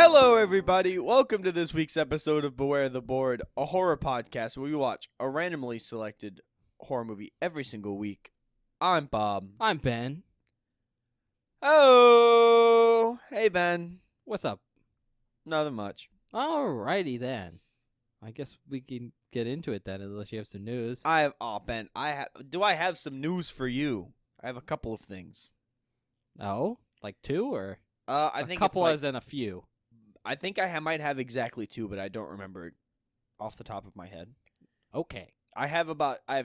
Hello, everybody. Welcome to this week's episode of Beware the Board, a horror podcast where we watch a randomly selected horror movie every single week. I'm Bob. I'm Ben. Oh, hey, Ben. What's up? Nothing much. Alrighty then. I guess we can get into it then, unless you have some news. Ben, do I have some news for you? I have a couple of things. Oh? Like two or? I a think couple it's like, as in a few. I think I might have exactly two, but I don't remember it off the top of my head. Okay. I have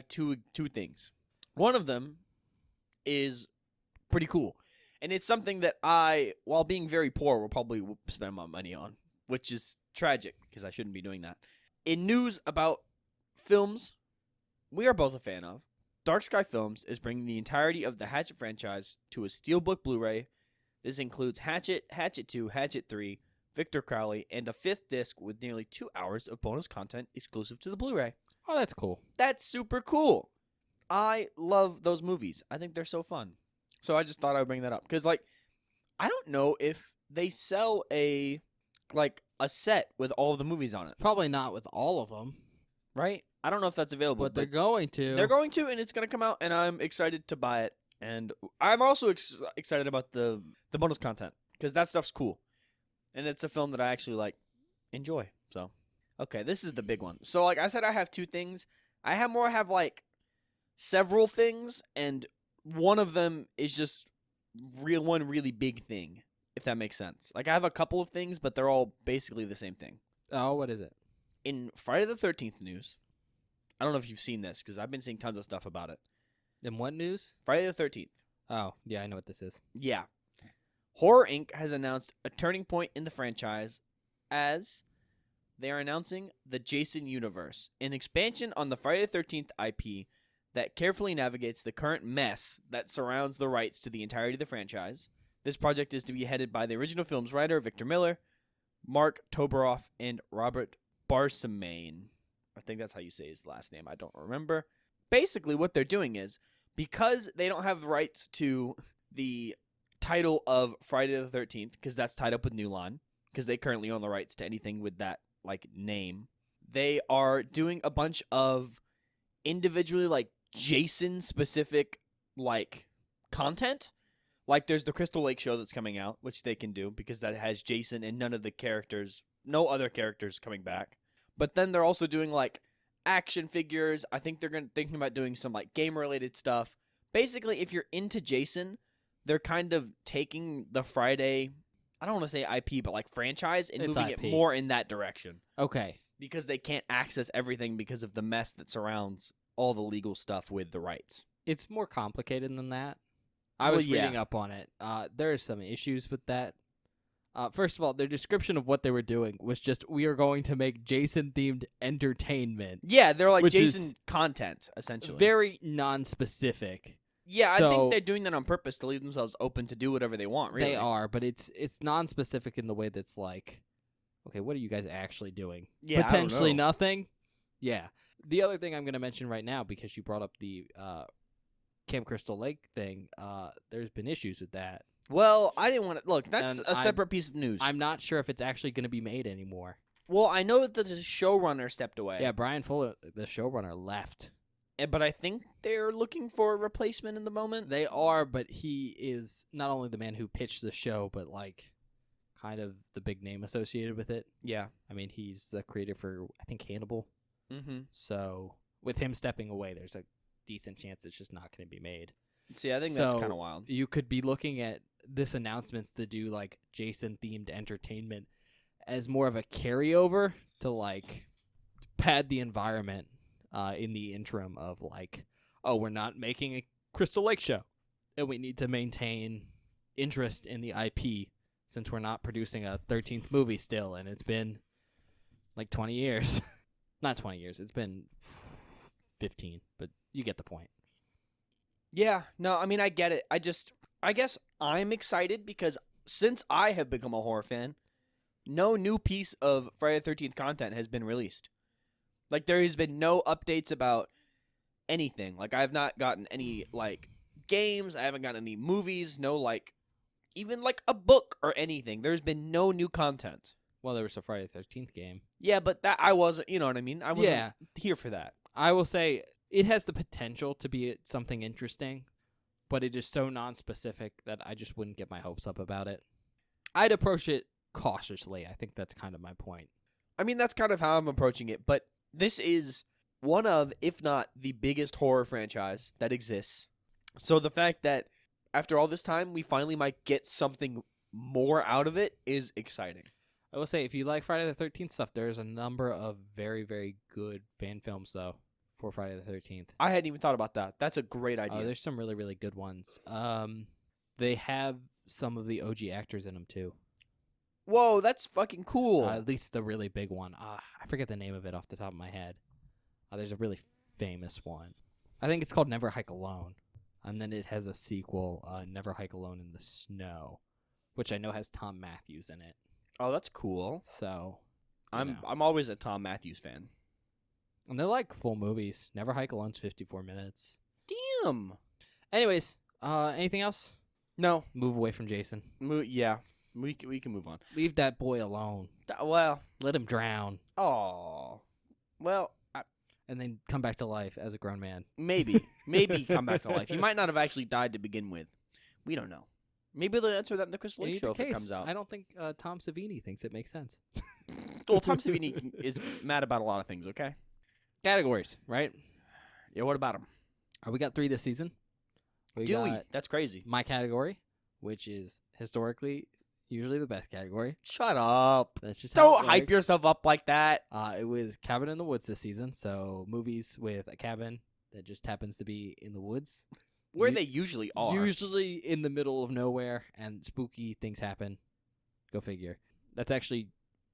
two things. One of them is pretty cool. And it's something that I, while being very poor, will probably spend my money on, which is tragic because I shouldn't be doing that. In news about films we are both a fan of, Dark Sky Films is bringing the entirety of the Hatchet franchise to a Steelbook Blu-ray. This includes Hatchet, Hatchet 2, Hatchet 3, Victor Crowley, and a fifth disc with nearly 2 hours of bonus content exclusive to the Blu-ray. Oh, that's cool. That's super cool. I love those movies. I think they're so fun. So I just thought I would bring that up. Because, I don't know if they sell a set with all of the movies on it. Probably not with all of them. Right? I don't know if that's available. But they're going to. They're going to, and it's going to come out, and I'm excited to buy it. And I'm also excited about the bonus content. Because that stuff's cool. And it's a film that I actually, enjoy. So, okay, this is the big one. So, like I said, I have two things. I have several things, and one of them is just one really big thing, if that makes sense. Like, I have a couple of things, but they're all basically the same thing. Oh, what is it? In Friday the 13th news, I don't know if you've seen this, because I've been seeing tons of stuff about it. In what news? Friday the 13th. Oh, yeah, I know what this is. Yeah. Horror Inc. has announced a turning point in the franchise as they are announcing the Jason Universe, an expansion on the Friday the 13th IP that carefully navigates the current mess that surrounds the rights to the entirety of the franchise. This project is to be headed by the original film's writer, Victor Miller, Mark Toberoff, and Robert Barsamane. I think that's how you say his last name. I don't remember. Basically, what they're doing is, because they don't have the rights to the title of Friday the 13th, because that's tied up with New Line, because they currently own the rights to anything with that name, they are doing a bunch of individually Jason specific content. Like there's the Crystal Lake show that's coming out, which they can do because that has Jason and no other characters coming back. But then they're also doing action figures. I think they're thinking about doing some game related stuff. Basically, if you're into Jason, they're kind of taking the Friday, I don't want to say IP, but franchise and moving IP. it more in that direction. Okay. Because they can't access everything because of the mess that surrounds all the legal stuff with the rights. It's more complicated than that. I was reading up on it. There are some issues with that. First of all, their description of what they were doing was just, we are going to make Jason-themed entertainment. Yeah, they're which Jason is content, essentially. Very non-specific. Yeah, I So- think they're doing that on purpose to leave themselves open to do whatever they want, really. They are, but it's non-specific in the way that's okay, what are you guys actually doing? Yeah, Potentially I don't know. nothing? Yeah. The other thing I'm going to mention right now, because you brought up the Camp Crystal Lake thing, there's been issues with that. Well, I didn't want to... Look, that's And a separate piece of news. I'm not sure if it's actually going to be made anymore. Well, I know that the showrunner stepped away. Yeah, Brian Fuller, the showrunner, left. But I think they're looking for a replacement in the moment. They are, but he is not only the man who pitched the show, but kind of the big name associated with it. Yeah. I mean, he's the creator for, I think, Hannibal. Mm-hmm. So with him stepping away, there's a decent chance it's just not going to be made. See, I think that's So, kind of wild. You could be looking at this announcements to do Jason-themed entertainment as more of a carryover to pad the environment in the interim of we're not making a Crystal Lake show, and we need to maintain interest in the IP since we're not producing a 13th movie still, and it's been 20 years. Not 20 years. It's been 15, but you get the point. Yeah, no, I mean, I get it. I guess I'm excited because since I have become a horror fan, no new piece of Friday the 13th content has been released. There has been no updates about anything. I have not gotten any, games. I haven't gotten any movies. No, even like a book or anything. There's been no new content. Well, there was a Friday the 13th game. Yeah, but that I wasn't, you know what I mean? I wasn't Yeah. here for that. I will say it has the potential to be something interesting, but it is so non-specific that I just wouldn't get my hopes up about it. I'd approach it cautiously. I think that's kind of my point. I mean, that's kind of how I'm approaching it, but this is one of, if not the biggest horror franchise that exists. So the fact that after all this time, we finally might get something more out of it is exciting. I will say, if you like Friday the 13th stuff, there's a number of very, very good fan films, though, for Friday the 13th. I hadn't even thought about that. That's a great idea. There's some really, really good ones. They have some of the OG actors in them, too. Whoa, that's fucking cool. At least the really big one. I forget the name of it off the top of my head. There's a really famous one. I think it's called Never Hike Alone. And then it has a sequel, Never Hike Alone in the Snow, which I know has Tom Matthews in it. Oh, that's cool. So, I'm always a Tom Matthews fan. And they're like full movies. Never Hike Alone's 54 minutes. Damn. Anyways, anything else? No. Move away from Jason. Yeah. We can move on. Leave that boy alone. Well. Let him drown. Oh. Well. And then come back to life as a grown man. Maybe come back to life. He might not have actually died to begin with. We don't know. Maybe they'll answer that in the Crystal Lake show if it comes out. I don't think Tom Savini thinks it makes sense. Well, Tom Savini is mad about a lot of things, okay? Categories, right? Yeah, what about him? We got 3 this season. Do we? That's crazy. My category, which is historically usually the best category. Shut up. That's just how Don't it hype works. yourself up like that. It was Cabin in the Woods this season, so movies with a cabin that just happens to be in the woods. Where they usually are. Usually in the middle of nowhere, and spooky things happen. Go figure. That's actually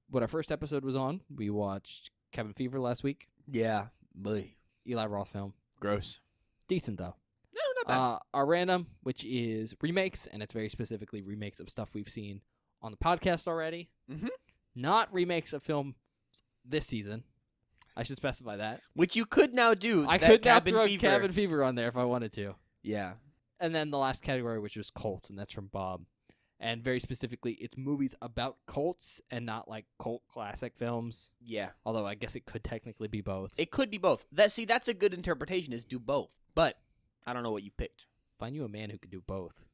what our first episode was on. We watched Cabin Fever last week. Yeah. Bleh. Eli Roth film. Gross. Decent, though. No, not bad. Our random, which is remakes, and it's very specifically remakes of stuff we've seen on the podcast already. Mhm. Not remakes of films this season. I should specify that. Which you could now do. I that could now Cabin throw Fever. Cabin Fever on there if I wanted to. Yeah. And then the last category, which was cults, and that's from Bob. And very specifically, it's movies about cults and not like cult classic films. Yeah. Although I guess it could technically be both. It could be both. That's a good interpretation is do both. But I don't know what you picked. Find you a man who could do both.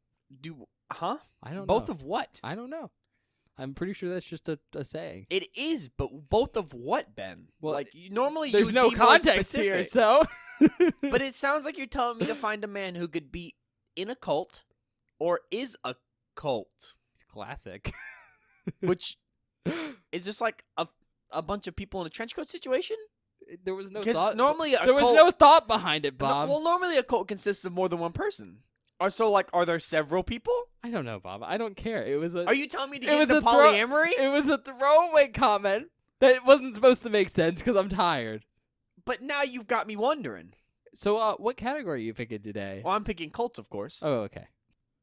Huh? I don't know. Both of what? I don't know. I'm pretty sure that's just a saying. It is, but both of what, Ben? Well, like normally There's you would no be more context here, specific. so. But it sounds like you're telling me to find a man who could be in a cult or is a cult, It's classic. which is just like a bunch of people in a trench coat situation. There was no Because thought. normally there was no thought behind it, Bob. Well, normally a cult consists of more than one person. Are there several people? I don't know, Bob. I don't care. It was a. Are you telling me to It get was into a throw- polyamory? It was a throwaway comment that wasn't supposed to make sense because I'm tired. But now you've got me wondering. So, what category are you picking today? Well, I'm picking cults, of course. Oh, okay.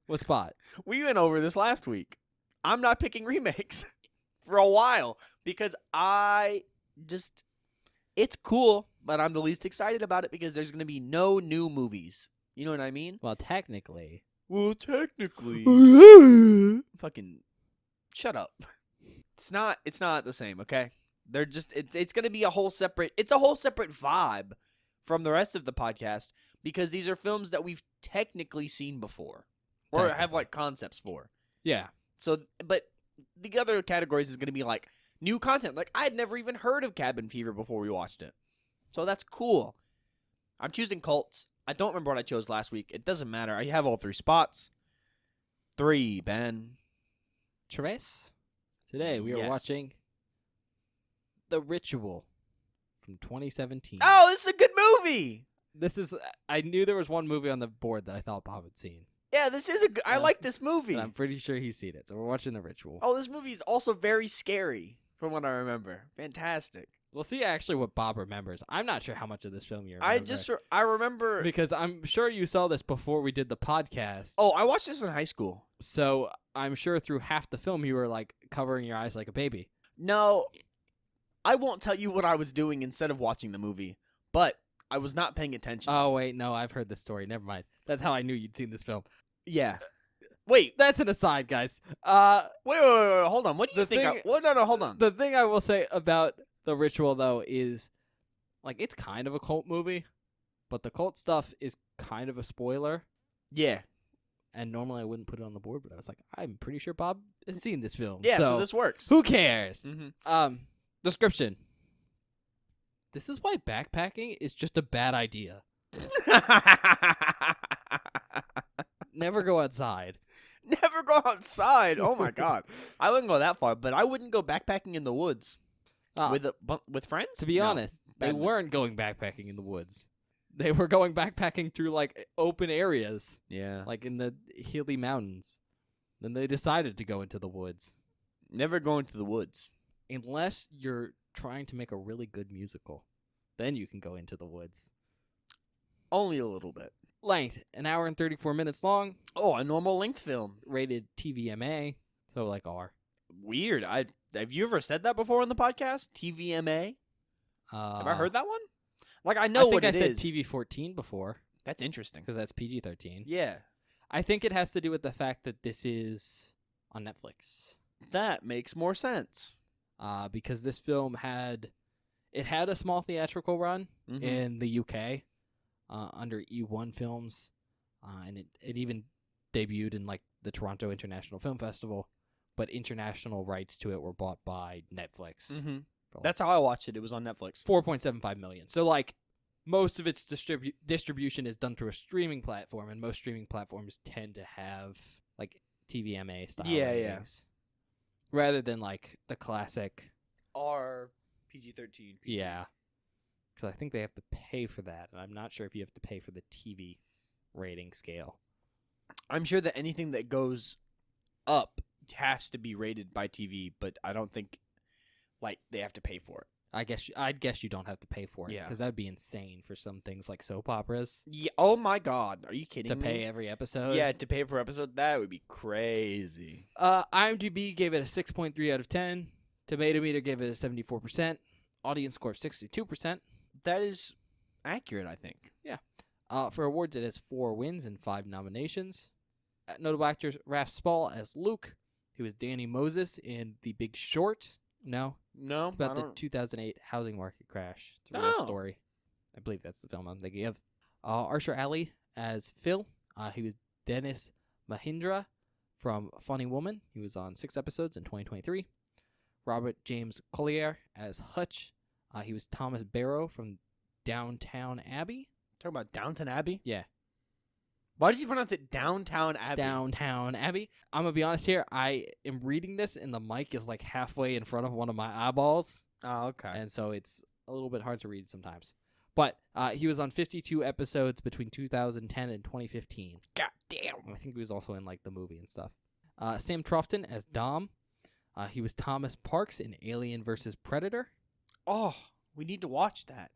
What spot? We went over this last week. I'm not picking remakes for a while because it's cool, but I'm the least excited about it because there's going to be no new movies. You know what I mean? Well, technically. Well, technically. Fucking shut up. It's not the same, okay? They're just it's going to be a whole separate vibe from the rest of the podcast because these are films that we've technically seen before or have like concepts for. Yeah. So, but the other categories is going to be like new content. Like I had never even heard of Cabin Fever before we watched it. So that's cool. I'm choosing cults. I don't remember what I chose last week. It doesn't matter. I have all 3 spots. 3, Ben. Travis? Today we are Yes. watching The Ritual from 2017. Oh, this is a good movie. I knew there was one movie on the board that I thought Bob had seen. Yeah, this is I Yeah. like this movie. And I'm pretty sure he's seen it. So we're watching The Ritual. Oh, this movie is also very scary from what I remember. Fantastic. We'll see actually what Bob remembers. I'm not sure how much of this film you remember. I remember. Because I'm sure you saw this before we did the podcast. Oh, I watched this in high school. So I'm sure through half the film you were like covering your eyes like a baby. No, I won't tell you what I was doing instead of watching the movie, but I was not paying attention. Oh, wait. No, I've heard this story. Never mind. That's how I knew you'd seen this film. Yeah. Wait, That's an aside, guys. wait, hold on. What do you The think? thing- Well, no, hold on. The thing I will say about The Ritual, though, is like it's kind of a cult movie, but the cult stuff is kind of a spoiler. Yeah, And normally I wouldn't put it on the board, but I was like, I'm pretty sure Bob has seen this film. yeah. So this works. who cares? Mm-hmm. Description. This is why backpacking is just a bad idea. Never go outside. Never go outside. Oh my god, I wouldn't go that far, but I wouldn't go backpacking in the woods with friends. To be No, honest, they bad move. weren't going backpacking in the woods. They were going backpacking through like open areas, Yeah, like in the hilly mountains. Then they decided to go into the woods. never go into the woods. Unless you're trying to make a really good musical. Then you can go into the woods. Only a little bit. Length, 1 hour and 34 minutes long, Oh, a normal length film. rated TVMA, so like R. Weird. Have you ever said that before on the podcast? TVMA. Have I heard that one? Like I know I think what it I said is. TV-14 before, That's interesting. because that's PG-13. Yeah, I think it has to do with the fact that this is on Netflix. that makes more sense. Because this film had a small theatrical run Mhm. in the UK under E1 Films, and it even debuted in like the Toronto International Film Festival, but international rights to it were bought by Netflix. Mhm. for, like, That's how I watched it. It was on Netflix. 4.75 million. So like most of its distribution is done through a streaming platform, and most streaming platforms tend to have like TVMA style Yeah, yeah. ratings, rather than like the classic. R PG-13. Yeah, because I think they have to pay for that, and I'm not sure if you have to pay for the TV rating scale. I'm sure that anything that goes up has to be rated by TV, but I don't think like they have to pay for it. I'd guess you don't have to pay for it, Yeah. because that'd be insane for some things like soap operas Yeah. Oh my God. Are you kidding to me? pay every episode. Yeah, to pay per episode. That would be crazy. IMDb gave it a 6.3 out of 10. Tomato Meter gave it a 74%. Audience score of 62%. That is accurate, I think. For awards, it has 4 wins and 5 nominations. Notable actors: Raph Spall as Luke, who is Danny Moses in The Big Short. No, No, it's about I the don't- 2008 housing market crash. It's a real Oh. story. I believe that's the film I'm thinking of. Arsher Ali as Phil. He was Dennis Mahindra from Funny Woman. He was on 6 episodes in 2023. Robert James Collier as Hutch. He was Thomas Barrow from Downtown Abbey. Talking about Downton Abbey. Yeah. Why did you pronounce it Downtown Abbey? Downtown Abbey. I'm gonna be honest here. I am reading this, and the mic is like halfway in front of one of my eyeballs, Oh, okay. and so it's a little bit hard to read sometimes. But he was on 52 episodes between 2010 and 2015. God damn. I think he was also in like the movie and stuff. Sam Troughton as Dom. He was Thomas Parks in Alien vs. Predator. Oh, we need to watch that.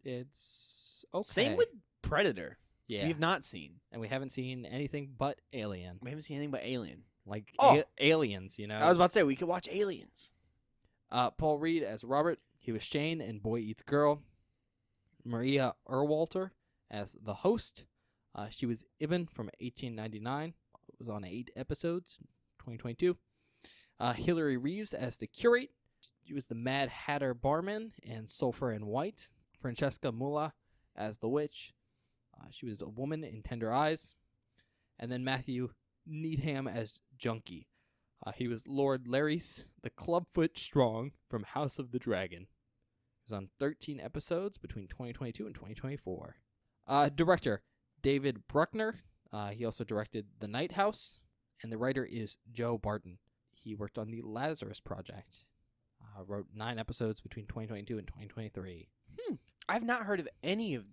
It's okay. Same with Predator. yeah, We have not seen. and we haven't seen anything but Alien, We haven't seen anything but Alien. like Oh. aliens. You know. I was about to say we could watch Aliens. Paul Reed as Robert. He was Shane in Boy Eats Girl. Maria Erwalter as the host. She was Ibn from 1899. It was on 8 episodes, 2022. Hillary Reeves as the curate. She was the Mad Hatter barman in Sulphur and White. Francesca Mulla as the witch. She was a woman in Tender Eyes. And then Matthew Needham as Junkie. He was Lord Larrys, the Clubfoot Strong from House of the Dragon. He was on 13 episodes between 2022 and 2024. Director David Bruckner. He also directed The Night House, and the writer is Joe Barton. He worked on the Lazarus Project. Wrote 9 episodes between 2022 and 2023. I've not heard of any of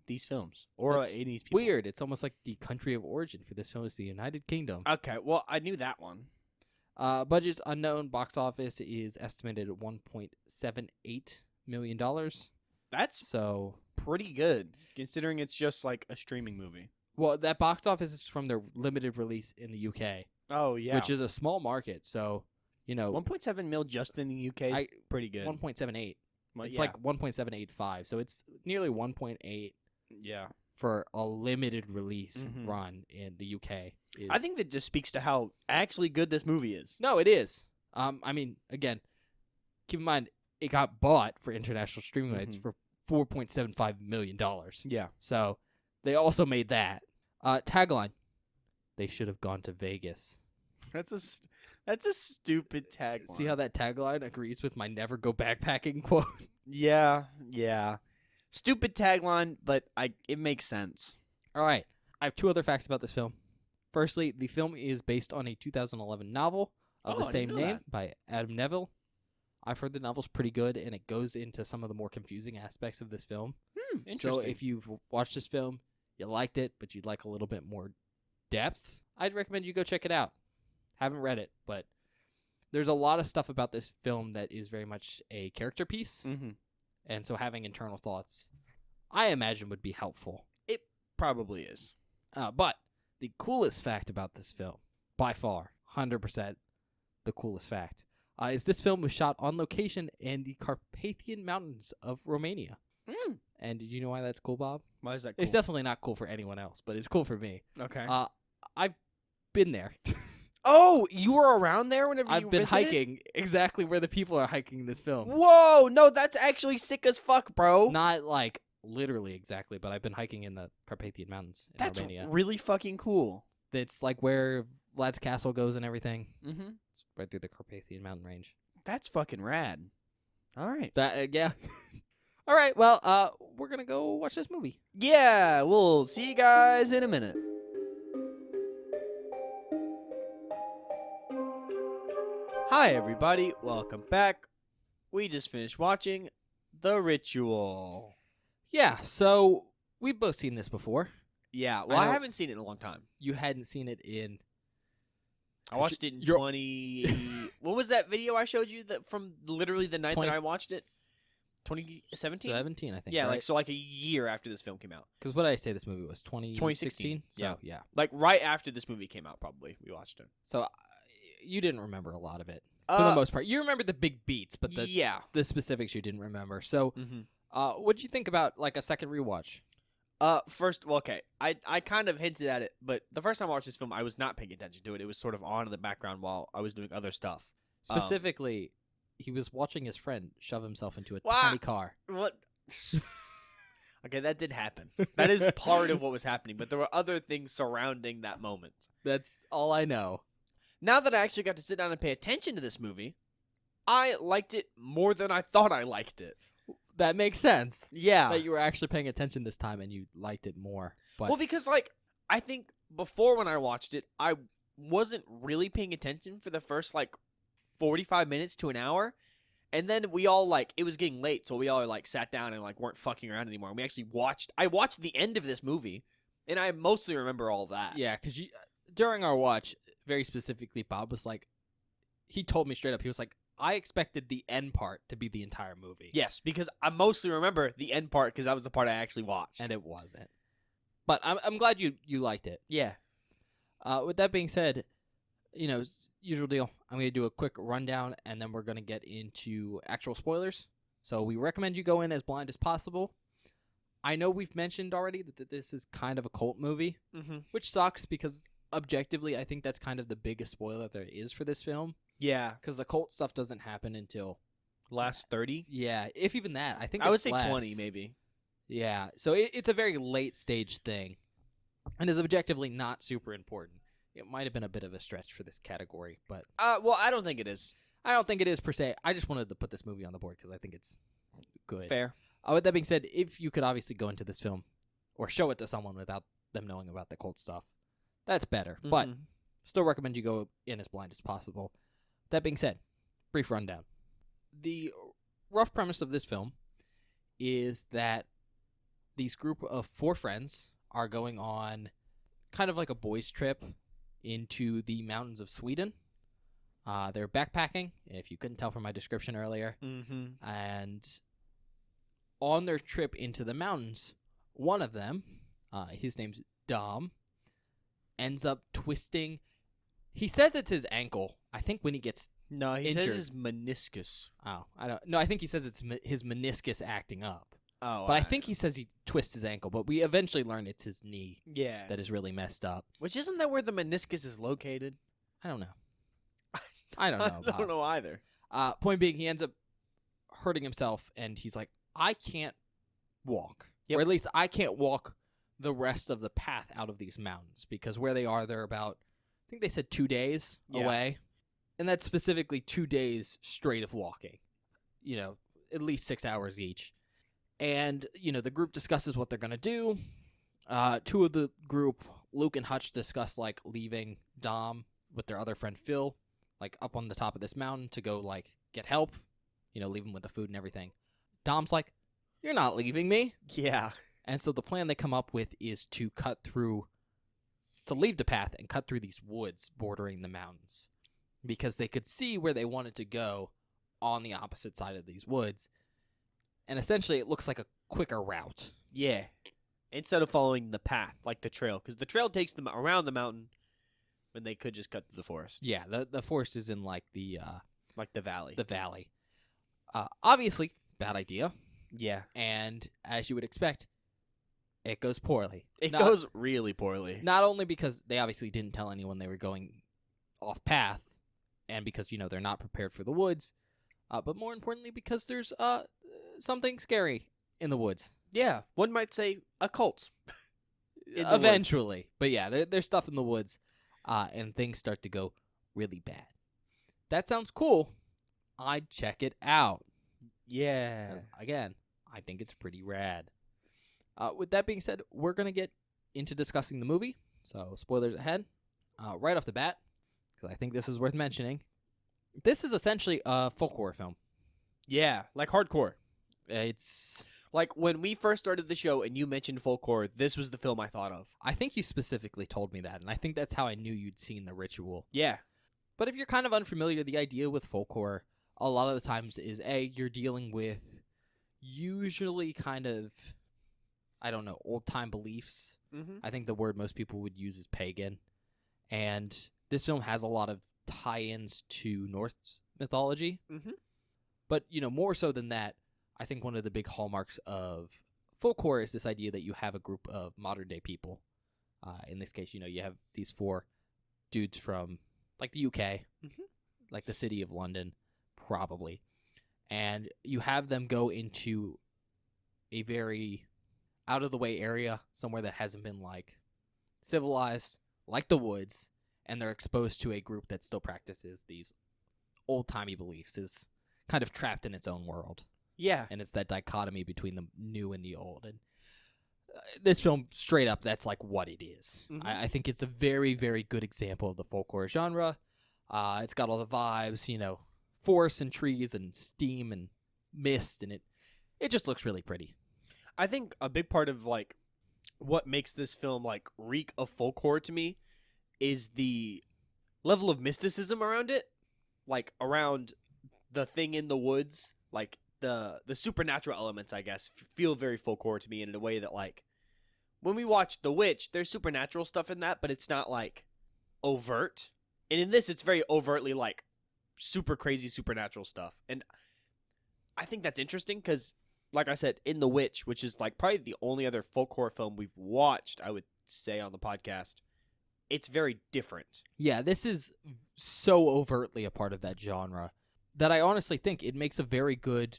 these films or That's any of these people. Weird. It's almost like the country of origin for this film is the United Kingdom. Okay, well, I knew that one. Budget's unknown. Box office is estimated at $1.78 million. That's So, pretty good considering it's just like a streaming movie. well, that box office is from their limited release in the UK, Oh yeah, which is a small market. So, 1.7 mil just in the UK is I- pretty good. 1.78. Well, It's yeah. like 1.785. So it's nearly 1.8 yeah. for a limited release Mhm. run in the UK. I think that just speaks to how actually good this movie is. No, it is. I mean, again, keep in mind it got bought for international streaming rights Mhm. for $4.75 million. Yeah. So they also made that. Tagline: They should have gone to Vegas. That's a stupid tagline. See how that tagline agrees with my never go backpacking quote? Yeah, yeah. Stupid tagline, but it makes sense. All right. I have two other facts about this film. Firstly, the film is based on a 2011 novel of the Oh, I same didn't know name that. by Adam Neville. I've heard the novel's pretty good, and it goes into some of the more confusing aspects of this film. Interesting. So if you've watched this film, you liked it, but you'd like a little bit more depth, I'd recommend you go check it out. Haven't read it, but there's a lot of stuff about this film that is very much a character piece, Mm-hmm. and so having internal thoughts, I imagine, would be helpful. Probably is. But the coolest fact about this film, by far, 100% the coolest fact, is this film was shot on location in the Carpathian Mountains of Romania. Mm. And did you know why that's cool, Bob? Why is that cool? It's definitely not cool for anyone else, but it's cool for me. Okay. I've been there. Oh, you were around there whenever you I've been visited? hiking exactly where the people are hiking in this film. Whoa, no, that's actually sick as fuck, bro. Not like literally exactly, but I've been hiking in the Carpathian Mountains in That's Romania. really fucking cool. It's like where Vlad's castle goes and everything. Mm-hmm. It's right through the Carpathian Mountain range. That's fucking rad. All right. That yeah. All right. Well, we're gonna go watch this movie. Yeah, we'll see you guys in a minute. Hi, everybody. Welcome back. We just finished watching The Ritual. Yeah. So we've both seen this before. Yeah, well, I I know- haven't seen it in a long time. You hadn't seen it in. I watched it in you're- 20... What was that video I showed you that from literally the night 20 that I watched it? 2017? 17, I think. Yeah, right? like a year after this film came out. Because what did I say this movie was 2016? 2016, yeah. So, yeah. Like right after this movie came out, probably we watched it. So you didn't remember a lot of it for the most part. You remember the big beats, but yeah. the specifics you didn't remember. So, Mm-hmm. what did you think about like a second rewatch? First, well, okay, I kind of hinted at it, but the first time I watched this film, I was not paying attention to it. It was sort of on in the background while I was doing other stuff. Specifically, he was watching his friend shove himself into a Wha- tiny car. What? Okay, that did happen. That is part of what was happening, but there were other things surrounding that moment. That's all I know. Now that I actually got to sit down and pay attention to this movie, I liked it more than I thought I liked it. That makes sense. Yeah. That you were actually paying attention this time and you liked it more. But Well, because like I think before when I watched it, I wasn't really paying attention for the first like 45 minutes to an hour, and then we all like it was getting late, so we all like sat down and like weren't fucking around anymore. And we actually watched. I watched the end of this movie, and I mostly remember all of that. yeah, because during our watch, very specifically, Bob was like, he told me straight up, he was like, I expected the end part to be the entire movie. Yes, because I mostly remember the end part because that was the part I actually watched. And it wasn't. But I'm glad you liked it. yeah. With that being said, usual deal. I'm going to do a quick rundown, and then we're going to get into actual spoilers. So we recommend you go in as blind as possible. I know we've mentioned already that this is kind of a cult movie, Mm-hmm. which sucks because objectively, I think that's kind of the biggest spoiler there is for this film. Yeah. Because the cult stuff doesn't happen until, Last 30. yeah, if even that. I think I would it's say less. 20 maybe. Yeah, so it's a very late stage thing, and is objectively not super important. It might have been a bit of a stretch for this category, but Well, I don't think it is. I don't think it is per se. I just wanted to put this movie on the board because I think it's good. Fair. With that being said, if you could obviously go into this film or show it to someone without them knowing about the cult stuff, that's better. But Mhm. still recommend you go in as blind as possible. That being said, brief rundown. The rough premise of this film is that these group of 4 friends are going on kind of like a boys' trip into the mountains of Sweden. They're backpacking, if you couldn't tell from my description earlier. Mm-hmm. And on their trip into the mountains, one of them, his name's Dom, ends up twisting. He says it's his ankle. I think when he gets No, he Injured. says his meniscus. I don't know. I think he says it's his meniscus acting up. Oh, But I think he says he twists his ankle, but we eventually learn it's his knee yeah. that is really messed up. Which isn't that where the meniscus is located? I don't know. I don't know. I don't know either. Point being, he ends up hurting himself, and he's like, I can't walk. Yep. Or at least I can't walk the rest of the path out of these mountains, because where they are, they're about, I think they said 2 days Yeah. away. And that's specifically 2 days straight of walking. At least 6 hours each. And, the group discusses what they're going to do. Two of the group, Luke and Hutch, discuss, leaving Dom with their other friend Phil, up on the top of this mountain to go, get help. Leave him with the food and everything. Dom's like, you're not leaving me. Yeah. And so the plan they come up with is to leave the path and cut through these woods bordering the mountains. Because they could see where they wanted to go on the opposite side of these woods. And essentially it looks like a quicker route. Yeah. Instead of following the path, like the trail. Because the trail takes them around the mountain when they could just cut through the forest. Yeah, the forest is in the valley. the valley. Obviously, bad idea. Yeah. And as you would expect, it goes poorly. It goes really poorly. Not only because they obviously didn't tell anyone they were going off path, and because, they're not prepared for the woods, but more importantly because there's something scary in the woods. Yeah. One might say a cult. In the Eventually. But yeah, there's stuff in the woods, and things start to go really bad. That sounds cool. I'd check it out. Yeah. 'Cause, again, I think it's pretty rad. With that being said, we're going to get into discussing the movie. So, spoilers ahead. Right off the bat, because I think this is worth mentioning, this is essentially a folk horror film. Yeah. Like hardcore. It's... Like when we first started the show and you mentioned folk horror, this was the film I thought of. I think you specifically told me that, and I think that's how I knew you'd seen The Ritual. Yeah. But if you're kind of unfamiliar, the idea with folk horror a lot of the times is, you're dealing with usually kind of, I don't know, old-time beliefs. Mm-hmm. I think the word most people would use is pagan. And this film has a lot of tie-ins to Norse mythology. Mm-hmm. But, more so than that, I think one of the big hallmarks of folk horror is this idea that you have a group of modern-day people. In this case, you have these 4 dudes from, the UK, Mm-hmm. the city of London, probably. And you have them go into a very out-of-the-way area, somewhere that hasn't been, civilized, like the woods, and they're exposed to a group that still practices these old-timey beliefs, is kind of trapped in its own world. Yeah. And it's that dichotomy between the new and the old. And this film, straight up, that's what it is. Mhm. I think it's a very, very good example of the folk horror genre. It's got all the vibes, forest and trees and steam and mist, and it just looks really pretty. I think a big part of what makes this film reek of folk horror to me is the level of mysticism around it, around the thing in the woods, the supernatural elements, I guess, feel very folk horror to me in a way that when we watch The Witch, there's supernatural stuff in that, but it's not overt. And in this, it's very overtly super crazy supernatural stuff. And I think that's interesting because, like I said, in The Witch, which is probably the only other folk horror film we've watched, I would say on the podcast, it's very different. Yeah, this is so overtly a part of that genre that I honestly think it makes a very good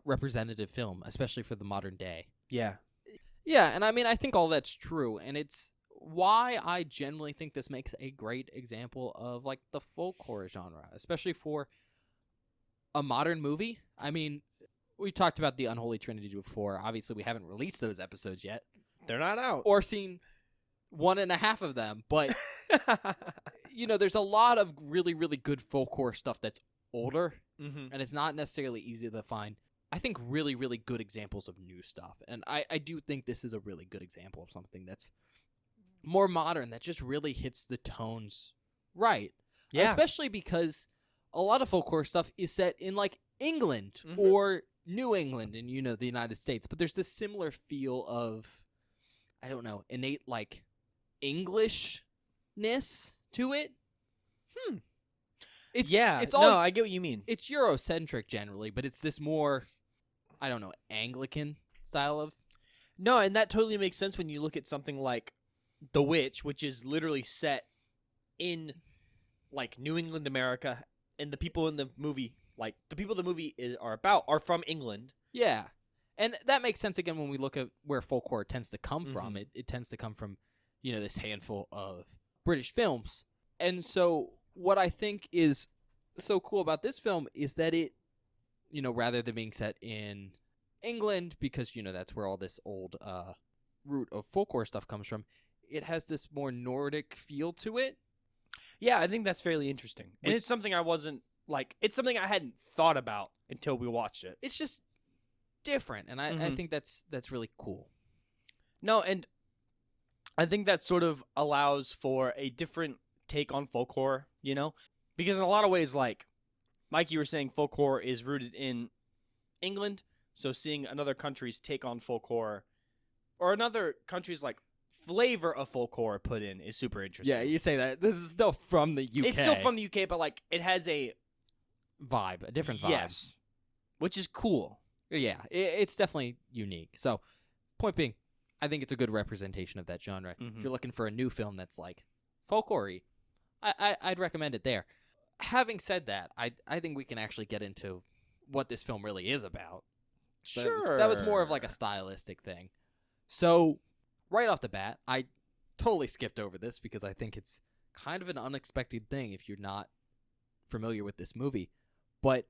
representative film, especially for the modern day. Yeah. Yeah, and I mean, I think all that's true, and it's why I generally think this makes a great example of the folk horror genre, especially for a modern movie. I mean, we talked about the Unholy Trinity before. Obviously, we haven't released those episodes yet, They're not out. or seen 1.5 of them, but there's a lot of really, really good folk horror stuff that's older, Mm-hmm. and it's not necessarily easy to find. I think really, really good examples of new stuff, and I do think this is a really good example of something that's more modern, that just really hits the tones right. Yeah. Especially because a lot of folk horror stuff is set in England Mhm. or New England in the United States, but there's this similar feel of, I don't know, innate Englishness to it. It's yeah. It's no, all I get what you mean. it's Eurocentric generally, but it's this more I don't know, Anglican style of. No, and that totally makes sense when you look at something like The Witch, which is literally set in like New England, America, and the people in the movie, like the people the movie are about, are from England. Yeah. And that makes sense again when we look at where folk horror tends to come from. Mhm. It tends to come from, this handful of British films. And so what I think is so cool about this film is that it, rather than being set in England, because, that's where all this old root of folk horror stuff comes from, it has this more Nordic feel to it. Yeah, I think that's fairly interesting. And Which- it's something I wasn't it's something I hadn't thought about until we watched it. It's just different, and I Mhm. think that's really cool. No, and I think that sort of allows for a different take on folk horror, Because in a lot of ways, like Mike, you were saying, folk horror is rooted in England. So seeing another country's take on folk horror, or another country's like flavor of folk horror put in, is super interesting. Yeah, you say that. This is still from the UK. It's still from the UK, but like it has a vibe, a different vibe. yes, which is cool. Yeah, it's definitely unique. So, point being, I think it's a good representation of that genre. Mhm. If you're looking for a new film that's like folk horror-y, I'd recommend it there. Having said that, I think we can actually get into what this film really is about. That was more of like a stylistic thing. So, right off the bat, I totally skipped over this because I think it's kind of an unexpected thing if you're not familiar with this movie. But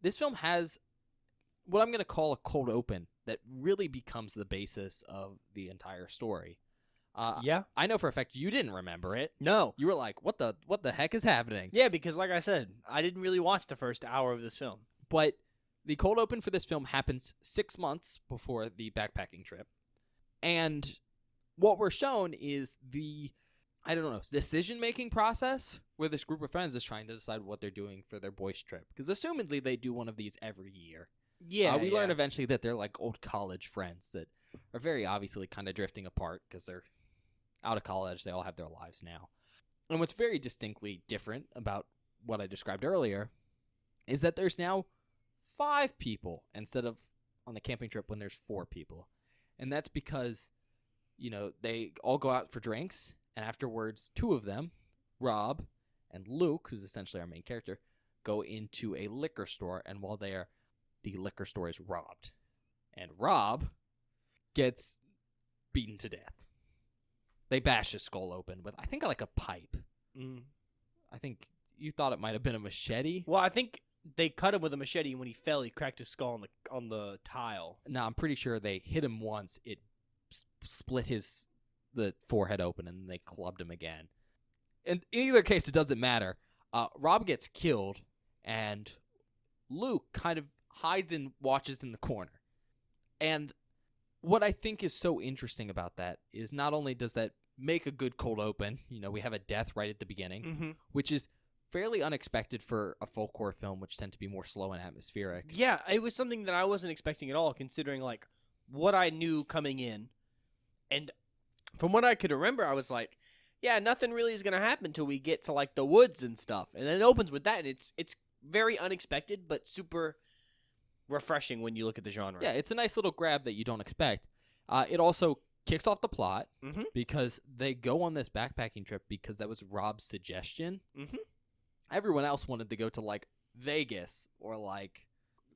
this film has what I'm going to call a cold open that really becomes the basis of the entire story. Yeah. I know for a fact you didn't remember it. No. You were like, what the heck is happening? Yeah, because like I said, I didn't really watch the first hour of this film. But the cold open for this film happens 6 months before the backpacking trip. And what we're shown is the, decision-making process where this group of friends is trying to decide what they're doing for their boys' trip. Because assumedly they do one of these every year. Yeah. We learn eventually that they're like old college friends that are very obviously kind of drifting apart because they're out of college. They all have their lives now. And what's very distinctly different about what I described earlier is that there's now 5 people instead of on the camping trip when there's 4 people. And that's because, they all go out for drinks, and afterwards 2 of them, Rob and Luke, who's essentially our main character, go into a liquor store, and while there, the liquor store is robbed. And Rob gets beaten to death. They bash his skull open with, I think, like a pipe. Mm. I think you thought it might have been a machete. Well, I think they cut him with a machete, and when he fell, he cracked his skull on the tile. No, I'm pretty sure they hit him once. It split the forehead open, and they clubbed him again. And in either case, it doesn't matter. Rob gets killed, and Luke kind of hides and watches in the corner. And what I think is so interesting about that is not only does that make a good cold open, we have a death right at the beginning, Mm-hmm. which is fairly unexpected for a folk horror film, which tend to be more slow and atmospheric. Yeah, it was something that I wasn't expecting at all, considering like what I knew coming in, and from what I could remember, I was like, yeah, nothing really is gonna happen till we get to like the woods and stuff, and then it opens with that, and it's very unexpected but super refreshing when you look at the genre. Yeah, it's a nice little grab that you don't expect. It also kicks off the plot Mhm. because they go on this backpacking trip because that was Rob's suggestion. Mhm. Everyone else wanted to go to like Vegas or like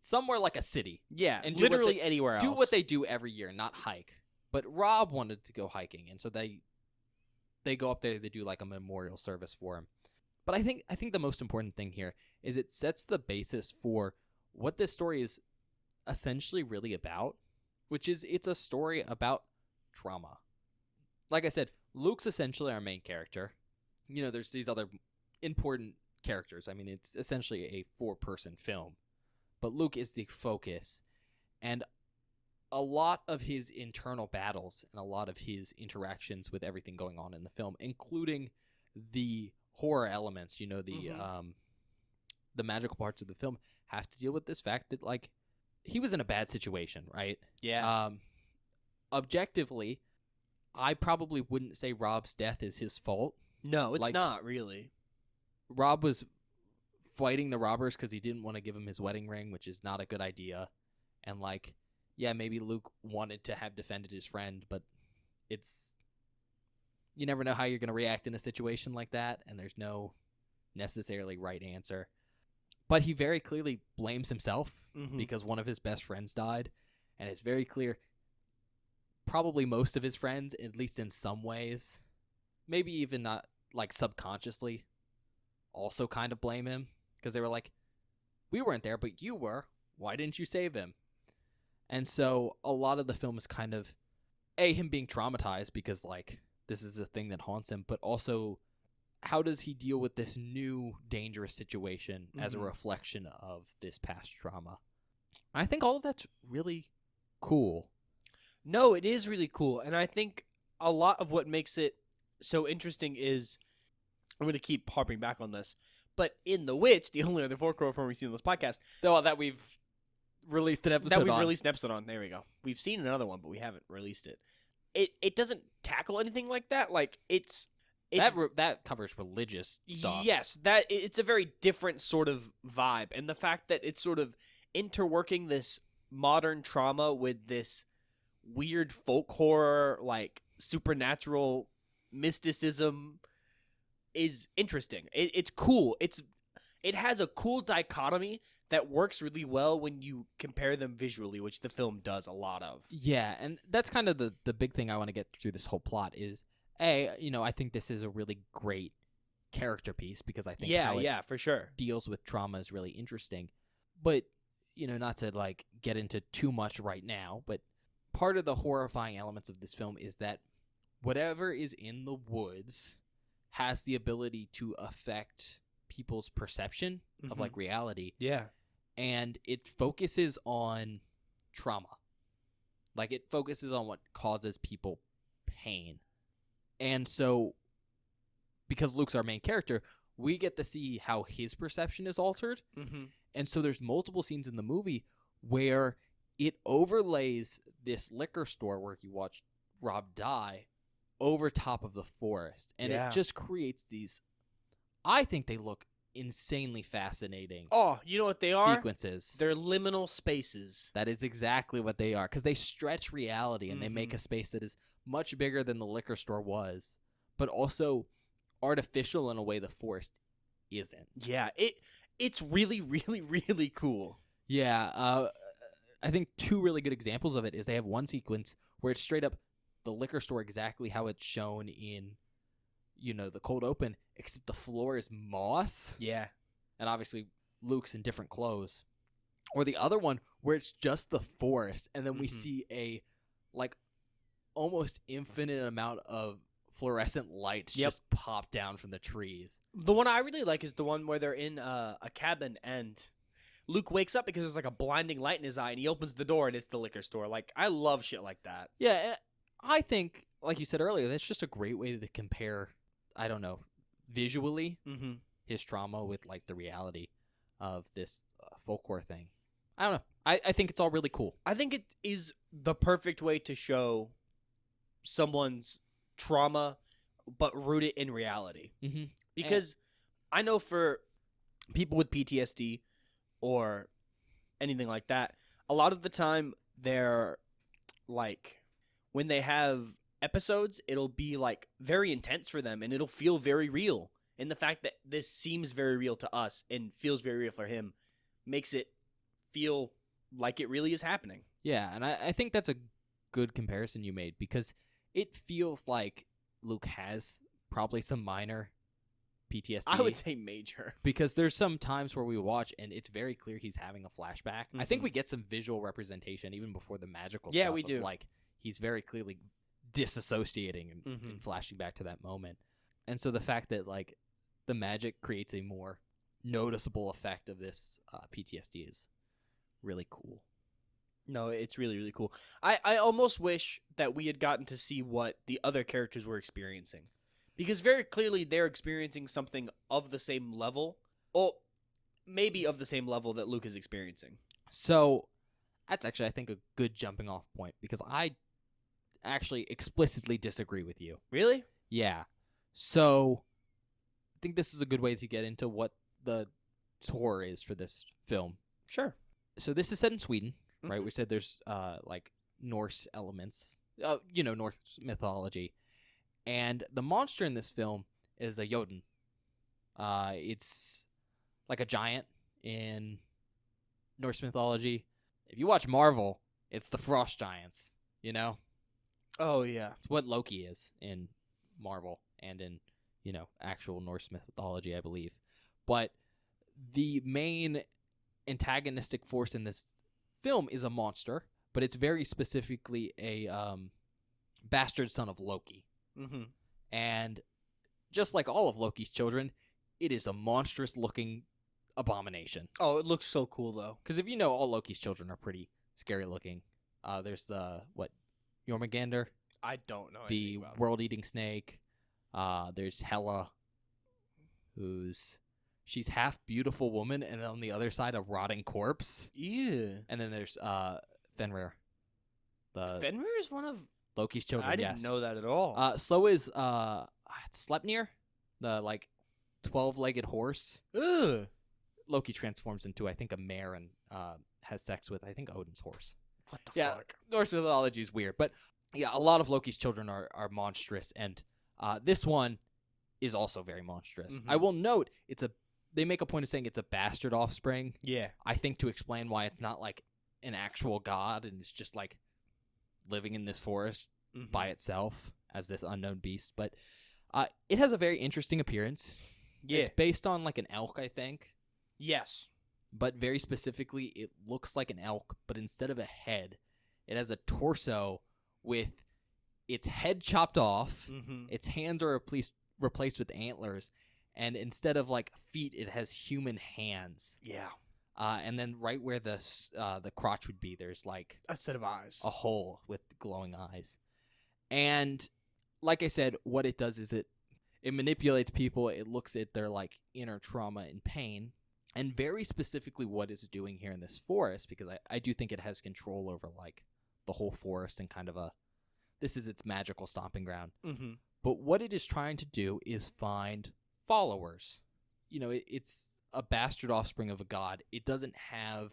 somewhere like a city. Yeah, And do what literally they- anywhere else. Do what they do every year, not hike. But Rob wanted to go hiking, and so they go up there to do like a memorial service for him. But I think the most important thing here is it sets the basis for what this story is essentially really about, which is it's a story about trauma. Like I said, Luke's essentially our main character. There's these other important characters. I mean, it's essentially a 4-person film, but Luke is the focus, and a lot of his internal battles and a lot of his interactions with everything going on in the film, including the horror elements, the magical parts of the film, have to deal with this fact that like he was in a bad situation, right? Yeah. Objectively, I probably wouldn't say Rob's death is his fault. No, it's like- not really. Rob was fighting the robbers because he didn't want to give him his wedding ring, which is not a good idea. And like, yeah, maybe Luke wanted to have defended his friend, but it's, you never know how you're going to react in a situation like that, and there's no necessarily right answer. But he very clearly blames himself because one of his best friends died, and it's very clear probably most of his friends, at least in some ways, maybe even not like subconsciously, also kind of blame him because they were like, we weren't there, but you were. Why didn't you save him? And so a lot of the film is kind of, him being traumatized because, like, this is a thing that haunts him, but also how does he deal with this new dangerous situation as a reflection of this past trauma? I think all of that's really cool. No, it is really cool. And I think a lot of what makes it so interesting is, I'm going to keep harping back on this, but in The Witch, the only other folklore film we've seen on this podcast, That we've released an episode on. There we go. We've seen another one, but we haven't released it. It doesn't tackle anything like that. Like, it's that covers religious stuff. Yes, it's a very different sort of vibe, and the fact that it's sort of interworking this modern trauma with this weird folk horror, like supernatural mysticism, is interesting. It's cool. It has a cool dichotomy that works really well when you compare them visually, which the film does a lot of. Yeah, and that's kind of the big thing I want to get through this whole plot is, I think this is a really great character piece because I think how it for sure deals with trauma is really interesting. But, not to like get into too much right now, but part of the horrifying elements of this film is that whatever is in the woods has the ability to affect people's perception of like reality. Yeah. And it focuses on trauma. Like, it focuses on what causes people pain. And so, because Luke's our main character, we get to see how his perception is altered. And so there's multiple scenes in the movie where it overlays this liquor store where you watch Rob die over top of the forest. And it just creates these, I think they look insanely fascinating. Oh, you know what they are? Sequences. They're liminal spaces. That is exactly what they are, because they stretch reality and they make a space that is much bigger than the liquor store was, but also artificial in a way the forest isn't. Yeah, it's really, really, really cool. Yeah, I think two really good examples of it is they have one sequence where it's straight up the liquor store exactly how it's shown in, the cold open, except the floor is moss. Yeah. And obviously Luke's in different clothes. Or the other one where it's just the forest, and then we see a, like, almost infinite amount of fluorescent lights just pop down from the trees. The one I really like is the one where they're in a cabin and Luke wakes up because there's like a blinding light in his eye and he opens the door and it's the liquor store. Like, I love shit like that. Yeah, I think, like you said earlier, that's just a great way to compare, I don't know, visually his trauma with like the reality of this folklore thing. I don't know. I think it's all really cool. I think it is the perfect way to show someone's trauma but root it in reality. Because I know for people with PTSD or anything like that, a lot of the time they're like, when they have episodes, it'll be like very intense for them and it'll feel very real. And the fact that this seems very real to us and feels very real for him makes it feel like it really is happening. Yeah, and I think that's a good comparison you made, because it feels like Luke has probably some minor PTSD. I would say major. Because there's some times where we watch and it's very clear he's having a flashback. I think we get some visual representation even before the magical stuff. Yeah, we do. Like, he's very clearly disassociating and flashing back to that moment. And so the fact that, like, the magic creates a more noticeable effect of this PTSD is really cool. No, it's really, really cool. I almost wish that we had gotten to see what the other characters were experiencing. Because very clearly they're experiencing something of the same level, or maybe of the same level that Luke is experiencing. So that's actually, I think, a good jumping off point, because I actually explicitly disagree with you. Really? Yeah. So I think this is a good way to get into what the horror is for this film. Sure. So this is set in Sweden, right? Mhm. We said there's like Norse elements, Norse mythology, and the monster in this film is a Jotun. It's like a giant in Norse mythology. If you watch Marvel, it's the Frost Giants. You know, Oh yeah. it's what Loki is in Marvel and in actual Norse mythology, I believe. But the main antagonistic force in this film is a monster, but it's very specifically a bastard son of Loki. Mm-hmm. And just like all of Loki's children, it is a monstrous looking abomination. Oh, it looks so cool though. Because if you know, all Loki's children are pretty scary looking. There's the Jormungandr, I don't know the anything about world-eating snake. There's Hela, she's half beautiful woman, and on the other side a rotting corpse. Yeah. And then there's Fenrir, the Fenrir is one of. Loki's children. I didn't yes. know that at all. So is Sleipnir, the 12-legged horse. Ugh. Loki transforms into, I think, a mare and has sex with, I think, Odin's horse. What the Yeah. fuck? Norse mythology is weird, but yeah, a lot of Loki's children are monstrous, and this one is also very monstrous. Mhm. I will note they make a point of saying it's a bastard offspring. Yeah. I think to explain why it's not like an actual god and it's just like living in this forest Mhm. by itself as this unknown beast. But it has a very interesting appearance. Yeah. It's based on like an elk, I think. Yes. But very specifically, it looks like an elk, but instead of a head, it has a torso with its head chopped off, Mm-hmm. its hands are replaced with antlers, and instead of like feet, it has human hands. Yeah. And then right where the crotch would be, there's like A set of eyes. a hole with glowing eyes. And like I said, what it does is it manipulates people. It looks at their like inner trauma and pain. And very specifically what it's doing here in this forest, because I do think it has control over like the whole forest and kind of this is its magical stomping ground. Mm-hmm. But what it is trying to do is find followers. It's a bastard offspring of a god. It doesn't have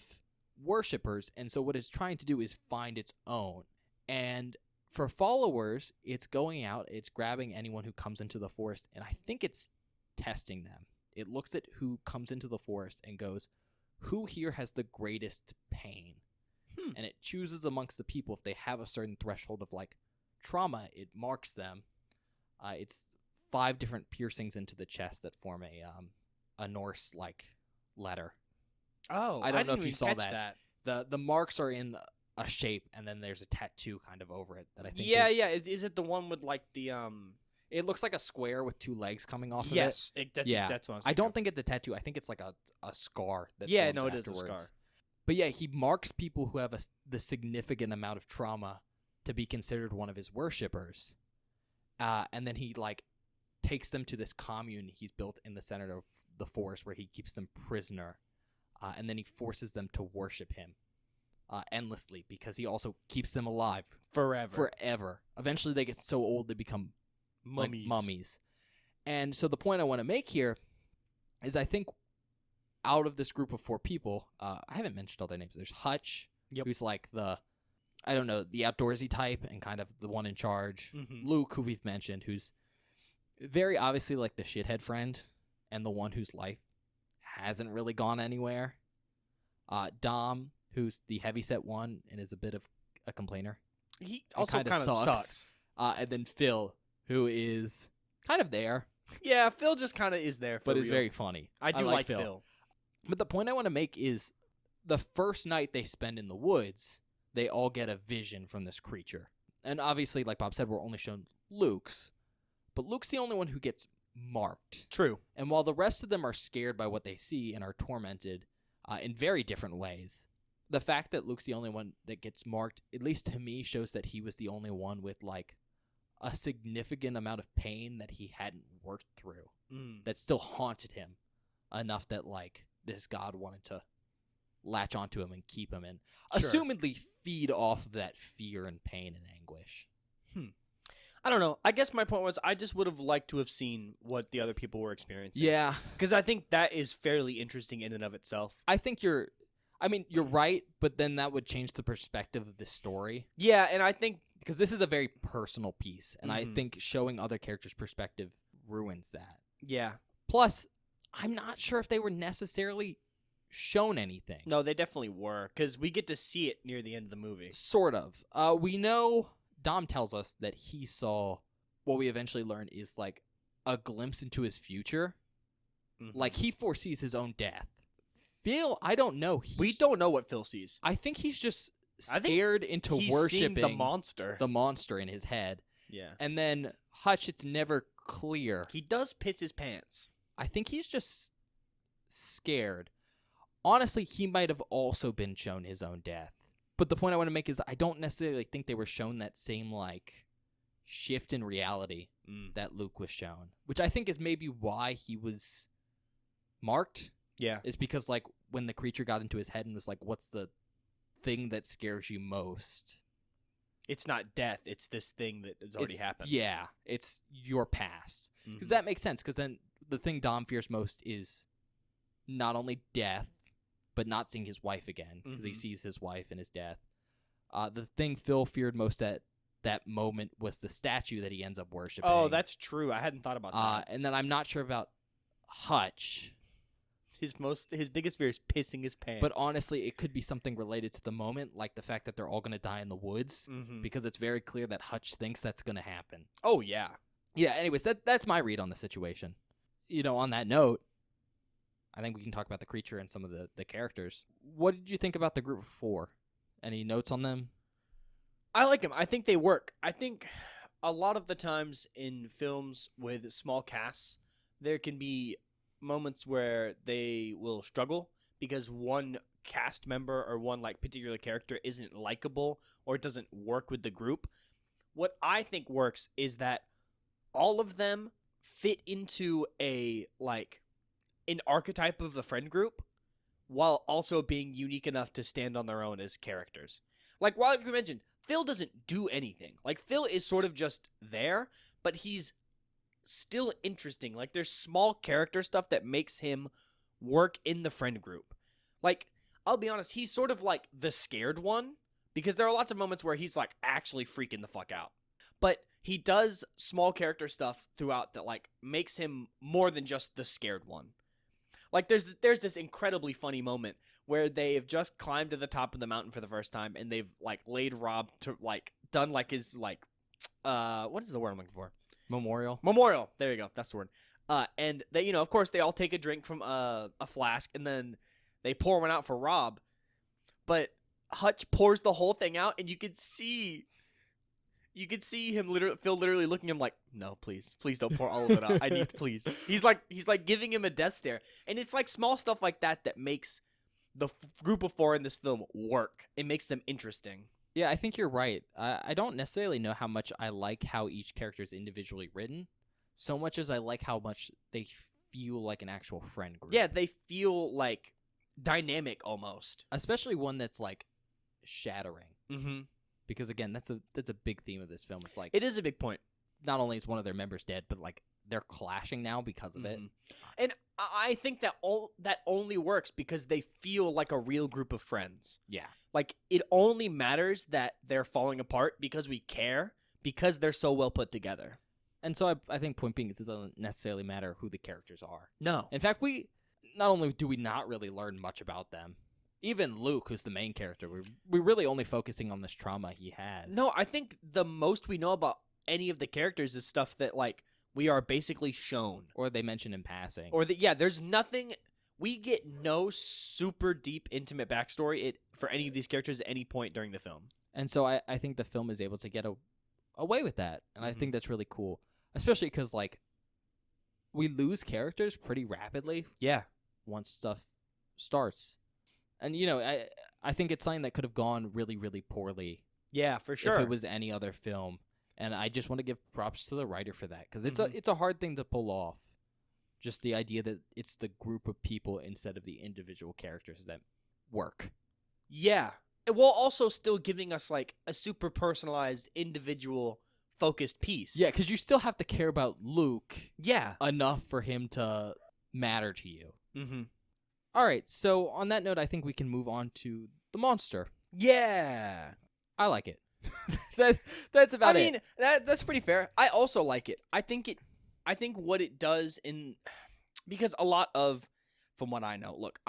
worshippers, and so what it's trying to do is find its own. And for followers, it's going out, it's grabbing anyone who comes into the forest, and I think it's testing them. It looks at who comes into the forest and goes, who here has the greatest pain? And it chooses amongst the people. If they have a certain threshold of like trauma, it marks them. It's 5 different piercings into the chest that form a Norse like letter. Oh, I don't know didn't if you even saw catch that. The marks are in a shape, and then there's a tattoo kind of over it that I think. Yeah, yeah. Is it the one with like the It looks like a square with 2 legs coming off Yes, of it. that's what I was I don't thinking think it's a tattoo. I think it's like a scar. That Yeah, forms no, it is a afterwards. scar. But yeah, he marks people who have the significant amount of trauma to be considered one of his worshippers, and then he like takes them to this commune he's built in the center of the forest where he keeps them prisoner, and then he forces them to worship him endlessly because he also keeps them alive forever. Eventually, they get so old they become like mummies. And so the point I want to make here is I think out of this group of 4 people, I haven't mentioned all their names. There's Hutch, who's like the outdoorsy type and kind of the one in charge. Mm-hmm. Luke, who we've mentioned, who's very obviously like the shithead friend and the one whose life hasn't really gone anywhere. Dom, who's the heavyset one and is a bit of a complainer. He also kinda kind of sucks. sucks. And then Phil, who is kind of there, Yeah, Phil just kind of is there, but is real. very funny. I do like Phil. But the point I want to make is the first night they spend in the woods, they all get a vision from this creature. And obviously, like Bob said, we're only shown Luke's. But Luke's the only one who gets marked. True. And while the rest of them are scared by what they see and are tormented in very different ways, the fact that Luke's the only one that gets marked, at least to me, shows that he was the only one with like a significant amount of pain that he hadn't worked through that still haunted him enough that like this god wanted to latch onto him and keep him and Sure. assumedly feed off of that fear and pain and anguish. I don't know. I guess my point was I just would have liked to have seen what the other people were experiencing. Yeah, Because I think that is fairly interesting in and of itself. I think I mean, you're right, but then that would change the perspective of the story. Yeah, and I think Because this is a very personal piece, and I Mhm. think showing other characters' perspective ruins that. yeah. Plus, I'm not sure if they were necessarily shown anything. No, they definitely were, because we get to see it near the end of the movie. Sort of. We know Dom tells us that he saw what we eventually learn is like a glimpse into his future. Like he foresees his own death. Phil, I don't know. we don't know what Phil sees. I think he's just I think scared into He's worshiping seeing the monster. the monster in his head. Yeah. And then Hutch, it's never clear. He does piss his pants. I think he's just scared. Honestly, he might have also been shown his own death. But the point I want to make is I don't necessarily think they were shown that same like shift in reality that Luke was shown, which I think is maybe why he was marked. Yeah. Is because like when the creature got into his head and was like, what's the thing that scares you most? It's not death. It's this thing that has already happened. Yeah, it's your past. Because Mhm. that makes sense, because then the thing Dom fears most is not only death, but not seeing his wife again, because he Mhm. sees his wife in his death. The thing Phil feared most at that moment was the statue that he ends up worshiping. Oh, that's true. I hadn't thought about that. And then I'm not sure about Hutch, His biggest fear is pissing his pants. but honestly, it could be something related to the moment, like the fact that they're all going to die in the woods, Mhm. because it's very clear that Hutch thinks that's going to happen. Oh yeah. Yeah, anyways, that's my read on the situation. On that note, I think we can talk about the creature and some of the characters. What did you think about the group of 4? Any notes on them? I like them. I think they work. I think a lot of the times in films with small casts, there can be moments where they will struggle because one cast member or one like particular character isn't likable or doesn't work with the group. What I think works is that all of them fit into an archetype of the friend group while also being unique enough to stand on their own as characters. Like, while you mentioned, Phil doesn't do anything. Like, Phil is sort of just there, but he's still interesting. Like, there's small character stuff that makes him work in the friend group. Like, I'll be honest, he's sort of like the scared one, because there are lots of moments where he's like actually freaking the fuck out. But he does small character stuff throughout that like makes him more than just the scared one. Like there's this incredibly funny moment where they have just climbed to the top of the mountain for the first time and they've like laid Rob to like done like his like what is the word I'm looking for? Memorial? Memorial. There you go. That's the word. And they of course they all take a drink from a flask and then they pour one out for Rob. But Hutch pours the whole thing out and you could see him Phil literally looking at him like, no, please don't pour all of it out. I need, please. He's like giving him a death stare, and it's like small stuff like that that makes the group of 4 in this film work. It makes them interesting. Yeah, I think you're right. I don't necessarily know how much I like how each character is individually written, so much as I like how much they feel like an actual friend group. Yeah, they feel like dynamic almost. Especially one that's like shattering. Mm-hmm. Because again, that's a big theme of this film. It's like It is a big point. not only is one of their members dead, but like they're clashing now because of it. Mhm. And I think that that only works because they feel like a real group of friends. Yeah. Like it only matters that they're falling apart because we care, because they're so well put together. And so I think point being is it doesn't necessarily matter who the characters are. No. In fact, we not only do we not really learn much about them, even Luke, who's the main character, we're really only focusing on this trauma he has. No, I think the most we know about any of the characters is stuff that like we are basically shown. Or they mention in passing. Or that there's nothing, we get no super deep intimate backstory for any of these characters at any point during the film. And so I think the film is able to get away with that. And I Mhm. think that's really cool. Especially because, like, we lose characters pretty rapidly Yeah. once stuff starts. And, I think it's something that could have gone really, really poorly Yeah, for sure. if it was any other film. And I just want to give props to the writer for that. Because Mhm. it's a hard thing to pull off. Just the idea that it's the group of people instead of the individual characters that work. Yeah. While also still giving us like a super personalized, individual focused piece. Yeah, because you still have to care about Luke Yeah. enough for him to matter to you. Mm-hmm. All right, so on that note, I think we can move on to the monster. Yeah. I like it. That's about I mean, it. that's pretty fair. I also like it. I think what it does because a lot of, from what I know, look,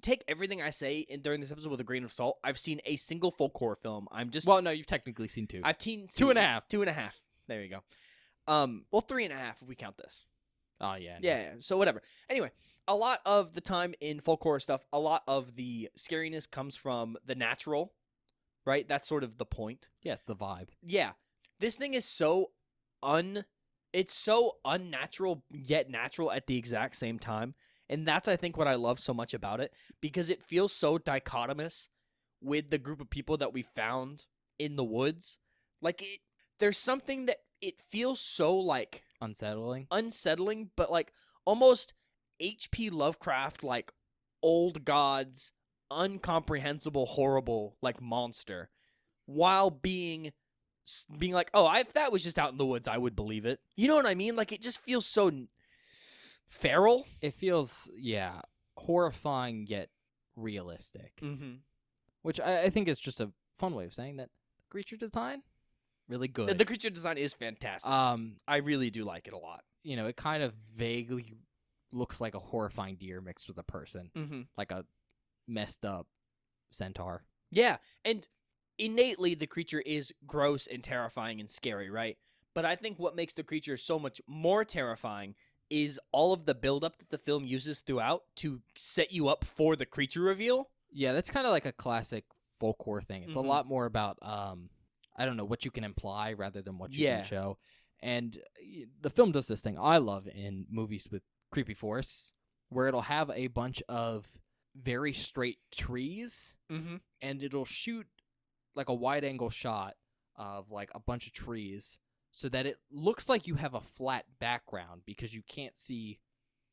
take everything I say during this episode with a grain of salt. I've seen a single folk horror film. Well, no, you've technically seen 2. I've seen 2.5. 2.5. There you go. Well, 3.5 if we count this. Oh yeah. No. Yeah. So whatever. Anyway, a lot of the time in folk horror stuff, a lot of the scariness comes from the natural, right? That's sort of the point. Yes, the vibe. Yeah. This thing is it's so unnatural yet natural at the exact same time. And that's, I think, what I love so much about it, because it feels so dichotomous with the group of people that we found in the woods. Like, there's something that it feels so, like, unsettling, but, like, almost H.P. Lovecraft, like, old gods, incomprehensible, horrible, like, monster, while being like, oh, if that was just out in the woods, I would believe it. You know what I mean? Like, it just feels so feral. It feels, horrifying yet realistic. Mm-hmm. Which I think is just a fun way of saying that creature design, really good. The creature design is fantastic. I really do like it a lot. It kind of vaguely looks like a horrifying deer mixed with a person. Mm-hmm. Like a messed up centaur. Yeah, and innately the creature is gross and terrifying and scary, right? But I think what makes the creature so much more terrifying is all of the buildup that the film uses throughout to set you up for the creature reveal. Yeah, that's kind of like a classic folk horror thing. It's a lot more about, I don't know, what you can imply rather than what you can show. And the film does this thing I love in movies with creepy forests, where it'll have a bunch of very straight trees, and it'll shoot like a wide angle shot of like a bunch of trees so that it looks like you have a flat background because you can't see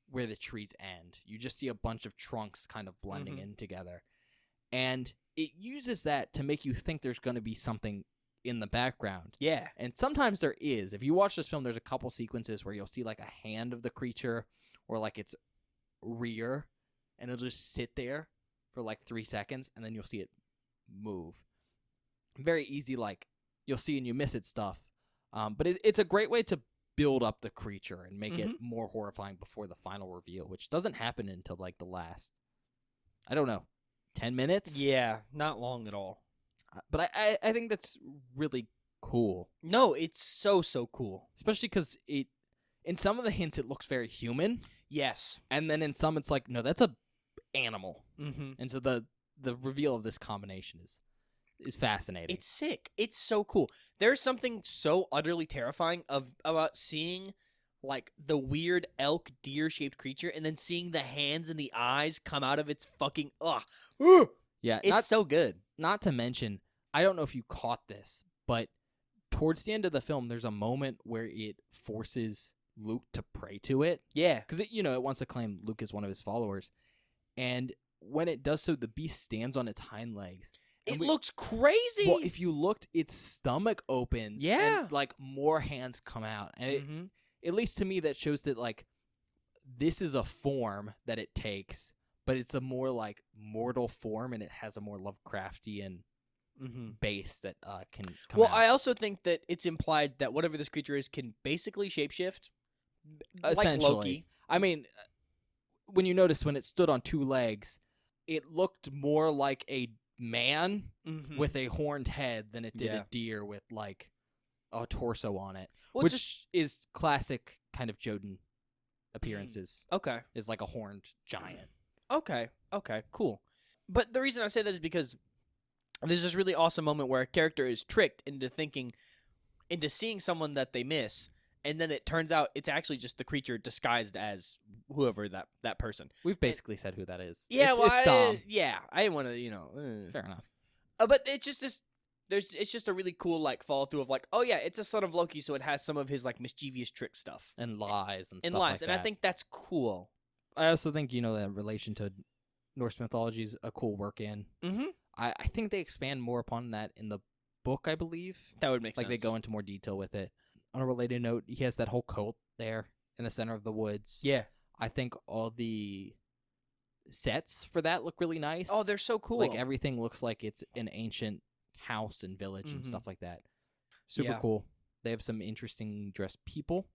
where the trees end. You just see a bunch of trunks kind of blending in together. And it uses that to make you think there's going to be something in the background. Yeah. And sometimes there is. If you watch this film, there's a couple sequences where you'll see like a hand of the creature or like its rear, and it'll just sit there for like 3 seconds, and then you'll see it move. Very easy, like, you'll see and you miss it stuff. But it's a great way to build up the creature and make it more horrifying before the final reveal, which doesn't happen until like the last, I don't know, 10 minutes? Yeah, not long at all. But I think that's really cool. No, it's so cool. Especially because in some of the hints, it looks very human. Yes. And then in some, it's like, no, that's a animal. Mm-hmm. And so the reveal of this combination is fascinating. It's sick. It's so cool. There's something so utterly terrifying about seeing like the weird elk deer shaped creature and then seeing the hands and the eyes come out of its fucking Yeah, it's so good. Not to mention, I don't know if you caught this, but towards the end of the film, there's a moment where it forces Luke to pray to it. Yeah. Because it wants to claim Luke is one of his followers. And when it does so, the beast stands on its hind legs. It looks crazy. Well, if you looked, its stomach opens. Yeah. And, like, more hands come out. And at least to me, that shows that, like, this is a form that it takes, but it's a more, like, mortal form, and it has a more Lovecraftian base that can come out. I also think that it's implied that whatever this creature is can basically shapeshift. Like Loki. I mean, when you notice when it stood on 2 legs, it looked more like a man with a horned head than it did a deer with like a torso on it, which is classic kind of Jotun appearances. Okay. Is like a horned giant. Okay, cool. But the reason I say that is because there's this really awesome moment where a character is tricked into seeing someone that they miss, and then it turns out it's actually just the creature disguised as whoever that person. We've basically said who that is. Yeah, it's Dom. I didn't want to, Fair enough. But it's just this. It's just a really cool like follow through of like, oh yeah, it's a son of Loki, so it has some of his like mischievous trick stuff and lies and stuff like and that. I think that's cool. I also think that relation to Norse mythology is a cool work in. I think they expand more upon that in the book. I believe that would make sense. Like they go into more detail with it. On a related note, he has that whole cult there in the center of the woods. Yeah. I think all the sets for that look really nice. Oh, they're so cool. Like everything looks like it's an ancient house and village and Mhm. stuff like that. Super Yeah. cool. They have some interesting dressed people.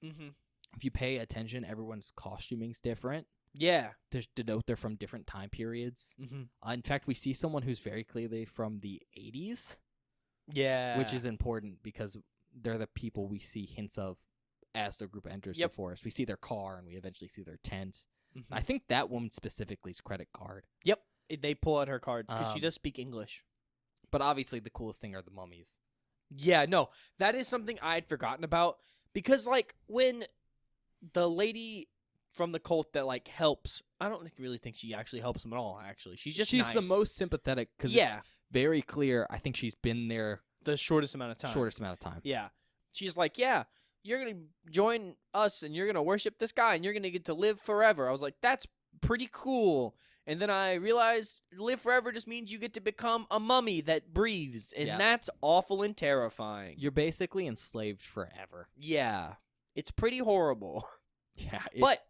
Mm-hmm. If you pay attention, everyone's costuming's different Yeah. to denote they're from different time periods. Mm-hmm. In fact, we see someone who's very clearly from the 80s, Yeah. which is important because they're the people we see hints of as the group enters Yep. the forest. We see their car and we eventually see their tent. Mhm. I think that woman specifically's credit card. Yep. They pull out her card because she Um, does speak English. But obviously the coolest thing are the mummies. Yeah, no, that is something I had forgotten about because, like, when the lady from the cult that like helps, I don't really think she actually helps them at all. Actually, she's She's the nice. most sympathetic because Yeah, it's very clear. I think she's been there the shortest amount of time. shortest amount of time. Yeah, she's like, yeah, you're gonna join us and you're gonna worship this guy and you're gonna get to live forever. I was like, that's pretty cool. And then I realized live forever just means you get to become a mummy that breathes, and Yeah. that's awful and terrifying. You're basically enslaved forever. Yeah, it's pretty horrible. Yeah, But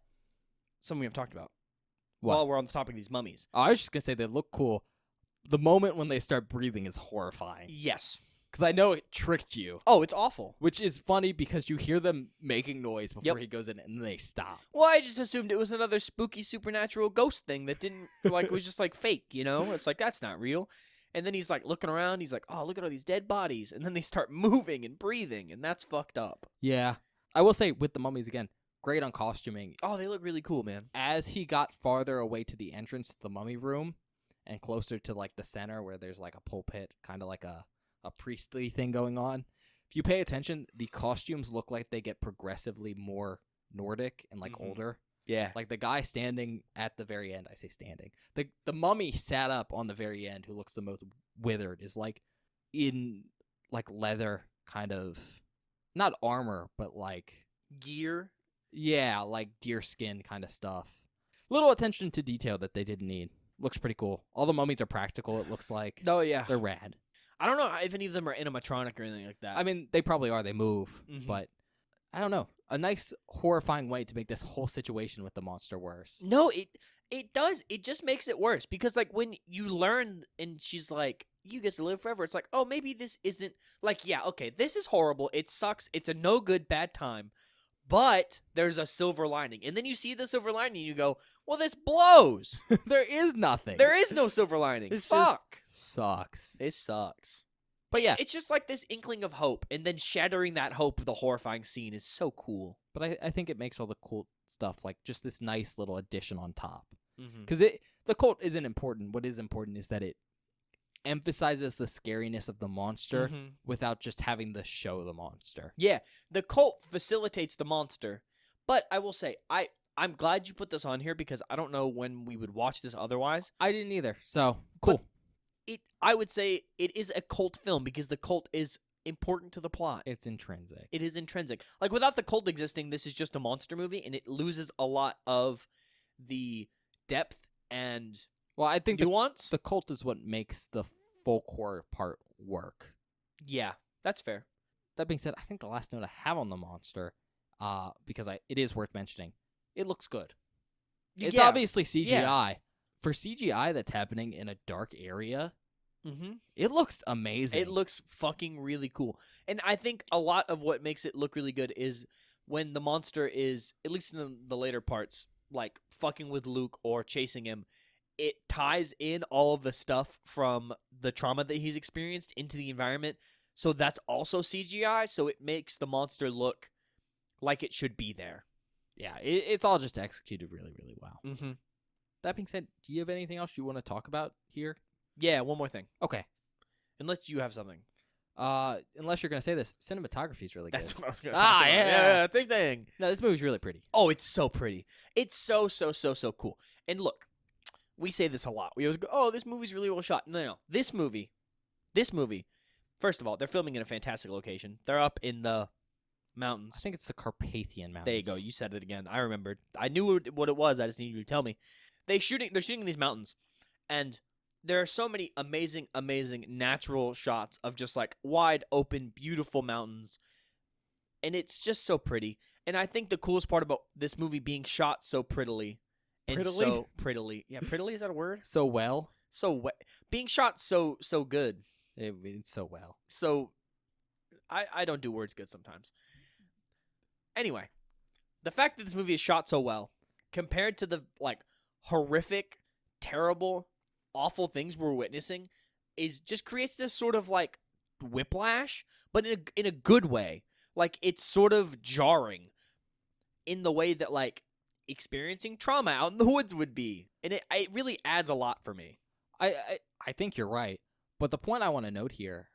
something we have talked about What? while we're on the topic of these mummies. I was just gonna say they look cool. The moment when they start breathing is horrifying Yes. because I know it tricked you, Oh, it's awful. which is funny because you hear them making noise before Yep. he goes in and then they stop. Well, I just assumed it was another spooky supernatural ghost thing that didn't like was just like fake, you know? It's like that's not real. And then he's like looking around, he's like, "Oh, look at all these dead bodies." And then they start moving and breathing, and that's fucked up. Yeah, I will say with the mummies again, great on costuming. Oh, they look really cool, man. As he got farther away to the entrance to the mummy room and closer to like the center where there's like a pulpit, kind of like a priestly thing going on. If you pay attention, the costumes look like they get progressively more Nordic and like Mhm. older. Yeah. Like the guy standing at the very end, I say standing. The mummy sat up on the very end who looks the most withered is like in like leather kind of not armor, but like Gear. yeah, like deer skin kind of stuff. Little attention to detail that they didn't need. Looks pretty cool. All the mummies are practical, it looks like. Oh yeah. They're rad. I don't know if any of them are animatronic or anything like that. I mean, they probably are. They move. Mhm. But I don't know. A nice, horrifying way to make this whole situation with the monster worse. No, it does. It just makes it worse because like when you learn and she's like, "You get to live forever." It's like, "Oh, maybe this isn't like, yeah, okay, this is horrible. It sucks. It's a no good bad time." But there's a silver lining. And then you see the silver lining and you go, "Well, this blows." There is nothing. There is no silver lining. It's just- Fuck. Sucks. It sucks. But yeah. It's just like this inkling of hope, and then shattering that hope with a horrifying scene is so cool. But I think it makes all the cool stuff like just this nice little addition on top. Mm-hmm. Because the cult isn't important. What is important is that it emphasizes the scariness of the monster without just having to show the monster. Yeah, the cult facilitates the monster. But I will say, I'm glad you put this on here because I don't know when we would watch this otherwise. I didn't either. So cool. I would say it is a cult film because the cult is important to the plot. It's intrinsic. It is intrinsic. Like without the cult existing, this is just a monster movie, and it loses a lot of the depth and Well, I think nuance. the cult is what makes the folk horror part work. Yeah, that's fair. That being said, I think the last note I have on the monster, because it is worth mentioning, it looks good. It's Yeah. obviously CGI. For CGI that's happening in a dark area, Mm-hmm. it looks amazing. It looks fucking really cool. And I think a lot of what makes it look really good is when the monster is, at least in the later parts, like fucking with Luke or chasing him, it ties in all of the stuff from the trauma that he's experienced into the environment. So that's also CGI. So it makes the monster look like it should be there. Yeah, it's all just executed really, really well. Mm-hmm. That being said, do you have anything else you want to talk about here? Yeah, one more thing. Okay. Unless you have something. Unless you're gonna say this, cinematography is really good. That's what I was going to Ah, talk about. yeah. Same thing. No, this movie's really pretty. Oh, it's so pretty. It's so cool. And look, we say this a lot. We always go, "Oh, this movie's really well shot." No. This movie, first of all, they're filming in a fantastic location. They're up in the mountains. I think it's the Carpathian Mountains. There you go. You said it again. I remembered. I knew what it was. I just needed you to tell me. They're shooting in these mountains, and there are so many amazing natural shots of just like wide open, beautiful mountains. And it's just so pretty. And I think the coolest part about this movie being shot so prettily and Prettily? so prettily. Yeah, prettily, is that a word? So well. Being shot so good. It's so well. So I don't do words good sometimes. Anyway, the fact that this movie is shot so well compared to the like horrific, terrible, awful things we're witnessing is just creates this sort of like whiplash, but in a good way. Like it's sort of jarring in the way that like experiencing trauma out in the woods would be, and it really adds a lot for me. I think you're right, but the point I want to note here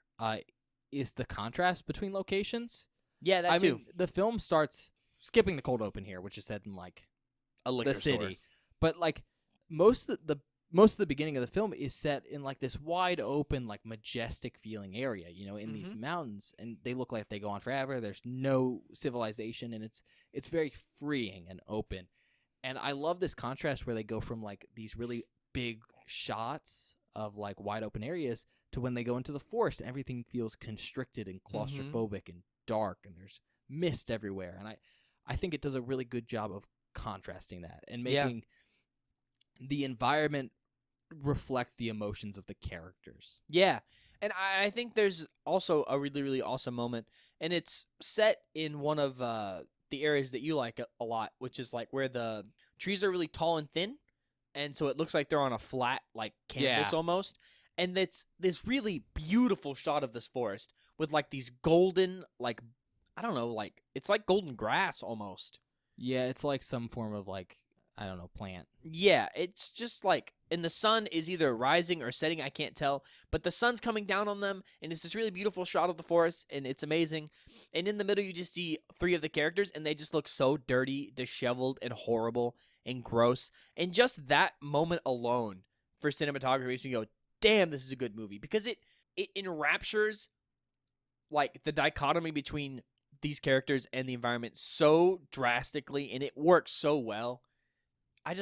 is the contrast between locations. Yeah, that I too. mean, the film starts skipping the cold open here, which is set in like A liquor the city, store. but like most of the beginning of the film is set in like this wide open, like majestic feeling area, in these mountains, and they look like they go on forever. There's no civilization, and it's very freeing and open. And I love this contrast where they go from like these really big shots of like wide open areas to when they go into the forest and everything feels constricted and claustrophobic and dark, and there's mist everywhere. And I think it does a really good job of contrasting that and making the environment reflect the emotions of the characters. Yeah. And I think there's also a really, really awesome moment, and it's set in one of the areas that you like a lot, which is like where the trees are really tall and thin, and so it looks like they're on a flat like canvas almost. And it's this really beautiful shot of this forest with like these golden, like I don't know, like it's like golden grass almost. Yeah, it's like some form of like, I don't know, plant. Yeah, it's just like, and the sun is either rising or setting, I can't tell, but the sun's coming down on them, and it's this really beautiful shot of the forest, and it's amazing. And in the middle, you just see three of the characters, and they just look so dirty, disheveled, and horrible, and gross. And just that moment alone for cinematography makes me go, damn, this is a good movie, because it enraptures like the dichotomy between these characters and the environment so drastically, and it works so well. I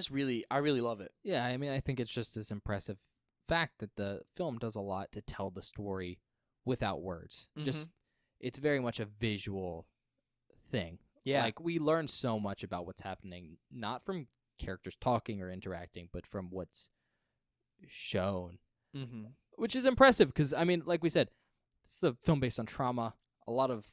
really love it. Yeah, I mean, I think it's just this impressive fact that the film does a lot to tell the story without words. Just, it's very much a visual thing. Yeah. Like, we learn so much about what's happening, not from characters talking or interacting, but from what's shown. Which is impressive, because, I mean, like we said, this is a film based on trauma. A lot of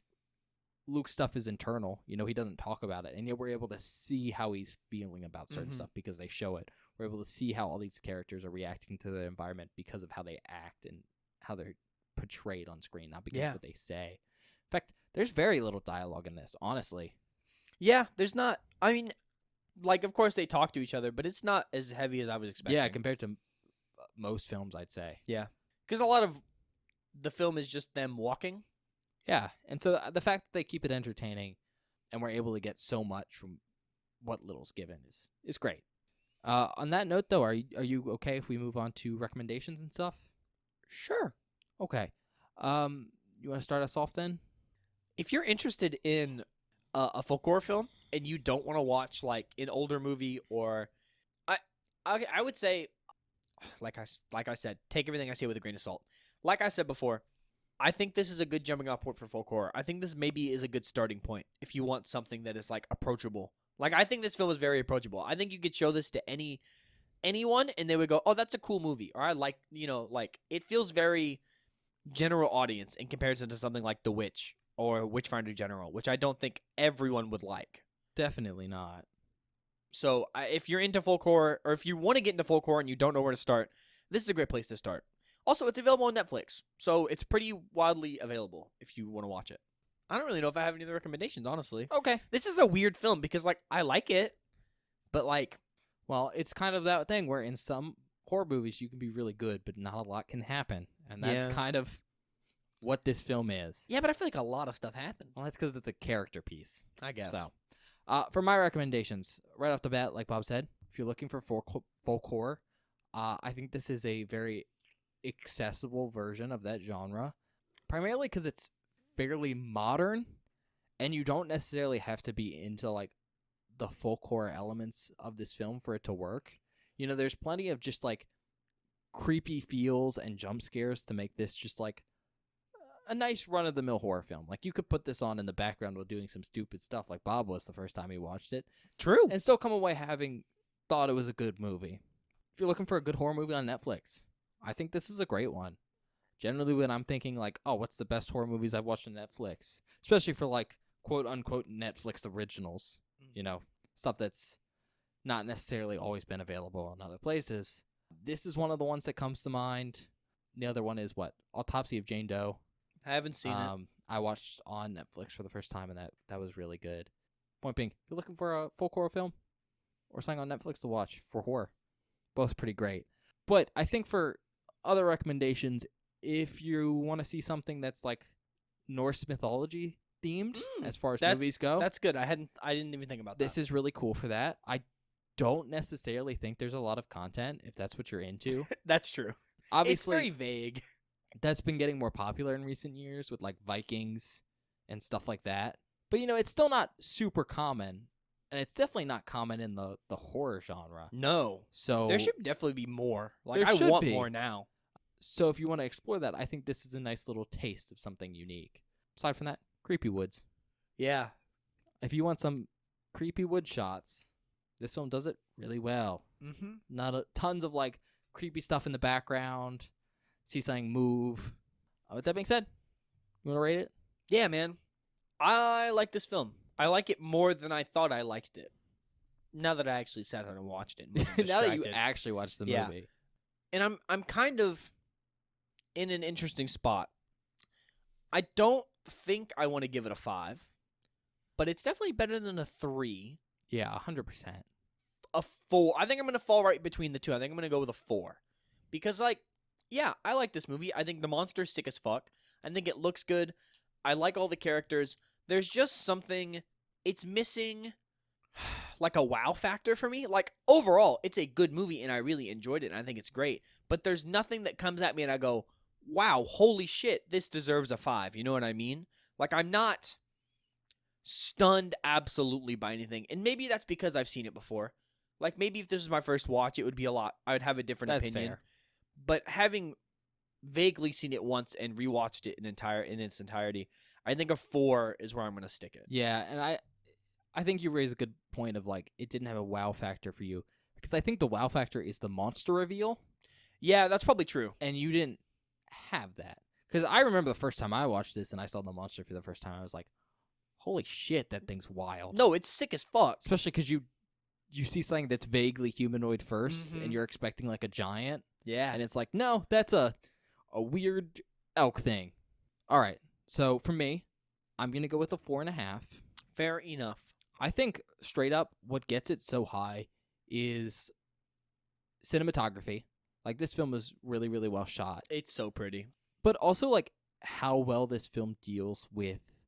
Luke's stuff is internal. He doesn't talk about it, and yet we're able to see how he's feeling about certain stuff because they show it. We're able to see how all these characters are reacting to the environment because of how they act and how they're portrayed on screen, not because of what they say. In fact, there's very little dialogue in this, honestly. Yeah, there's not. I mean, like, of course they talk to each other, but it's not as heavy as I was expecting. Yeah, compared to most films, I'd say. Yeah, because a lot of the film is just them walking. Yeah, and so the fact that they keep it entertaining and we're able to get so much from what little's given is great. On that note, though, are you okay if we move on to recommendations and stuff? Sure. Okay. You want to start us off then? If you're interested in a folk horror film and you don't want to watch like an older movie, or I would say, like I said, take everything I say with a grain of salt. Like I said before, I think this is a good jumping off point for folk horror. I think this maybe is a good starting point if you want something that is like approachable. Like, I think this film is very approachable. I think you could show this to anyone and they would go, "Oh, that's a cool movie." Or I like, like it feels very general audience in comparison to something like The Witch or Witchfinder General, which I don't think everyone would like. Definitely not. So, if you're into folk horror, or if you want to get into folk horror and you don't know where to start, this is a great place to start. Also, it's available on Netflix, so it's pretty widely available if you want to watch it. I don't really know if I have any other recommendations, honestly. Okay. This is a weird film because, like, I like it, but, like... Well, it's kind of that thing where in some horror movies you can be really good, but not a lot can happen. And that's kind of what this film is. Yeah, but I feel like a lot of stuff happened. Well, that's because it's a character piece. I guess. So, for my recommendations, right off the bat, like Bob said, if you're looking for folk horror, I think this is a very accessible version of that genre, primarily because it's fairly modern, and you don't necessarily have to be into like the folk horror elements of this film for it to work. There's plenty of just like creepy feels and jump scares to make this just like a nice run-of-the-mill horror film. Like, you could put this on in the background while doing some stupid stuff like Bob was the first time he watched it. True. And still come away having thought it was a good movie. If you're looking for a good horror movie on Netflix, I think this is a great one. Generally, when I'm thinking like, oh, what's the best horror movies I've watched on Netflix? Especially for like quote unquote Netflix originals, you know, stuff that's not necessarily always been available in other places. This is one of the ones that comes to mind. The other one is what? Autopsy of Jane Doe. I haven't seen it. I watched on Netflix for the first time, and that was really good. Point being, if you're looking for a folk horror film or something on Netflix to watch for horror, both pretty great. But I think for other recommendations, if you want to see something that's like Norse mythology themed as far as movies go, That's good. I didn't even think about that. this is really cool for that. I don't necessarily think there's a lot of content if that's what you're into. That's true. Obviously, It's very vague. that's been getting more popular in recent years with like Vikings and stuff like that. But it's still not super common, and it's definitely not common in the horror genre. No. So There should definitely be more. Like, There I should want be. more now. So if you want to explore that, I think this is a nice little taste of something unique. Aside from that, creepy woods. Yeah. If you want some creepy wood shots, this film does it really well. Mm-hmm. Not tons of like creepy stuff in the background. See something move. With that being said, you want to rate it? Yeah, man. I like this film. I like it more than I thought I liked it. Now that I actually sat down and watched it. And wasn't Now that you distracted. actually watched the Yeah. movie. And I'm kind of in an interesting spot. I don't think I want to give it a 5, but it's definitely better than a 3. Yeah, 100%. A 4. I think I'm going to fall right between the two. I think I'm going to go with a 4. Because, like, yeah, I like this movie. I think the monster's sick as fuck. I think it looks good. I like all the characters. There's just something, it's missing like a wow factor for me. Like, overall, it's a good movie and I really enjoyed it and I think it's great. But there's nothing that comes at me and I go, wow, holy shit, this deserves a 5. You know what I mean? Like, I'm not stunned absolutely by anything. And maybe that's because I've seen it before. Like, maybe if this was my first watch, it would be I would have a different That's opinion. fair. But having vaguely seen it once and rewatched it in its entirety, I think a 4 is where I'm going to stick it. Yeah, and I think you raise a good point of like it didn't have a wow factor for you because I think the wow factor is the monster reveal, Yeah, that's probably true. and you didn't have that. Because I remember the first time I watched this and I saw the monster for the first time, I was like, "Holy shit, that thing's wild!" No, it's sick as fuck. Especially because you see something that's vaguely humanoid 1st Mhm. and you're expecting like a giant, Yeah. and it's like, no, that's a weird elk thing. All right, so for me, I'm gonna go with a 4.5. Fair enough. I think straight up what gets it so high is cinematography. Like this film is really, really well shot. It's so pretty. But also like how well this film deals with,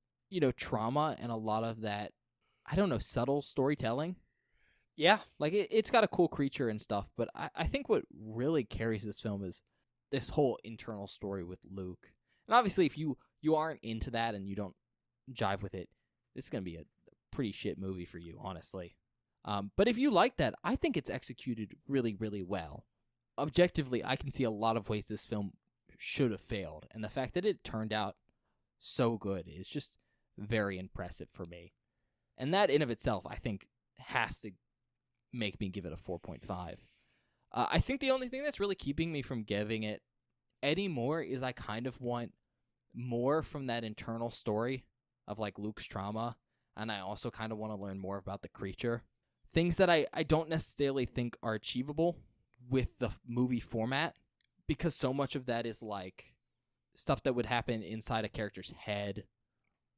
trauma and a lot of that, I don't know, subtle storytelling. Yeah. Like it's got a cool creature and stuff, but I think what really carries this film is this whole internal story with Luke. And obviously if you aren't into that and you don't jive with it, this is going to be a pretty shit movie for you, honestly. But if you like that, I think it's executed really, really well. Objectively, I can see a lot of ways this film should have failed, and the fact that it turned out so good is just very impressive for me. And that in of itself, I think, has to make me give it a 4.5. I think the only thing that's really keeping me from giving it any more is I kind of want more from that internal story of like Luke's trauma, and I also kind of want to learn more about the creature. Things that I don't necessarily think are achievable with the movie format, because so much of that is like stuff that would happen inside a character's head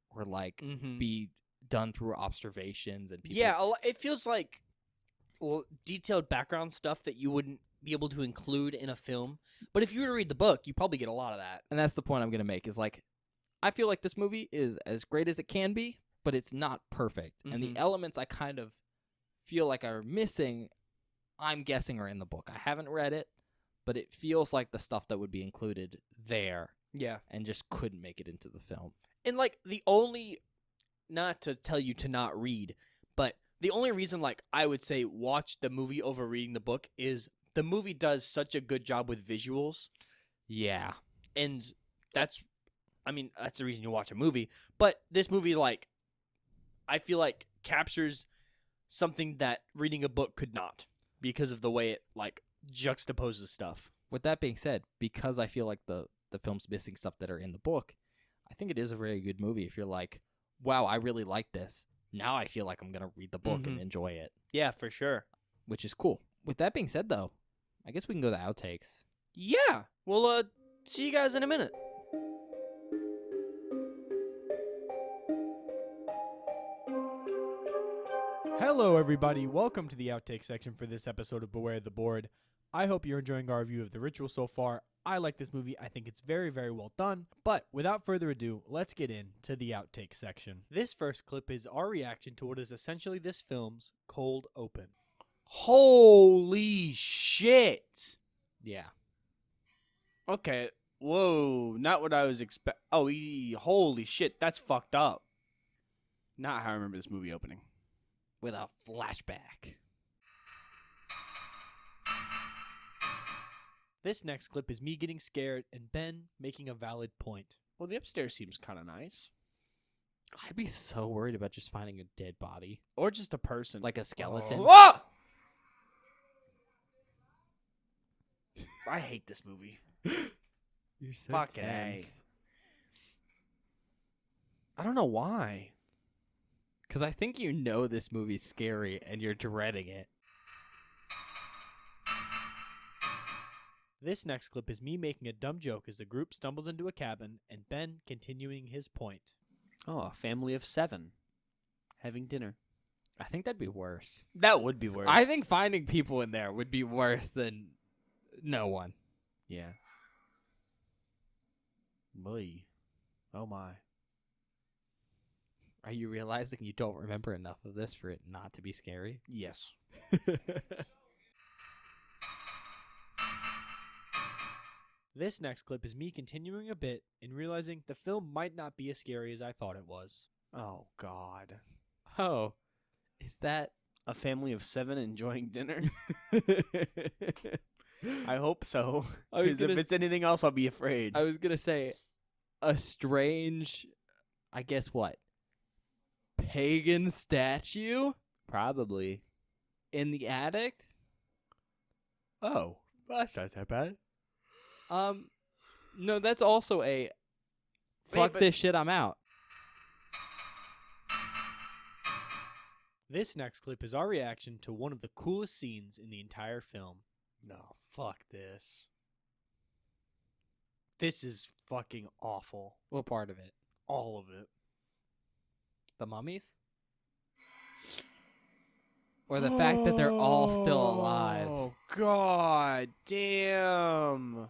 or like Mm-hmm. be done through observations and people. Yeah, it feels like detailed background stuff that you wouldn't be able to include in a film. But if you were to read the book, you probably get a lot of that. And that's the point I'm going to make is like, I feel like this movie is as great as it can be, but it's not perfect. And the Mhm. elements I kind of feel like are missing, I'm guessing are in the book. I haven't read it, but it feels like the stuff that would be included there Yeah. and just couldn't make it into the film. And like the only, not to tell you to not read, but the only reason like I would say watch the movie over reading the book is the movie does such a good job with visuals, Yeah. and that's the reason you watch a movie. But this movie, like, I feel like captures something that reading a book could not. because of the way it like juxtaposes stuff. With that being said, because I feel like the film's missing stuff that are in the book, I think it is a very good movie. If you're like, wow, I really like this. Now I feel like I'm going to read the book and enjoy it, Yeah, for sure. which is cool. With that being said, though, I guess we can go to outtakes. Yeah. Well, see you guys in a minute. Hello, everybody. Welcome to the outtake section for this episode of Beware the Board. I hope you're enjoying our review of The Ritual so far. I like this movie. I think it's very, very well done. But without further ado, let's get into the outtake section. This first clip is our reaction to what is essentially this film's cold open. Holy shit! Yeah. Okay. Whoa. Not what I was expect. Oh, holy shit. That's fucked up. Not how I remember this movie opening. With a flashback. This next clip is me getting scared and Ben making a valid point. Well, the upstairs seems kind of nice. I'd be so worried about just finding a dead body. Or just a person. Like a skeleton. Oh. I hate this movie. You're so Fucking tense. I don't know why. Because I think you know this movie's scary and you're dreading it. This next clip is me making a dumb joke as the group stumbles into a cabin and Ben continuing his point. Oh, a family of 7 having dinner. I think that'd be worse. That would be worse. I think finding people in there would be worse than no one. Yeah. Boy. Oh my. Are you realizing you don't remember enough of this for it not to be scary? Yes. This next clip is me continuing a bit and realizing the film might not be as scary as I thought it was. Oh, God. Oh, is that A family of 7 enjoying dinner? I hope so. Because if it's anything else, I'll be afraid. I was gonna say a strange, I guess what? Pagan statue Probably. in the attic? Oh, that's not that bad. No, that's also a fuck but- this shit, I'm out. This next clip is our reaction to one of the coolest scenes in the entire film. No, fuck this. This is fucking awful. What part of it? All of it. The mummies? Or the fact that they're all still alive? Oh, God damn.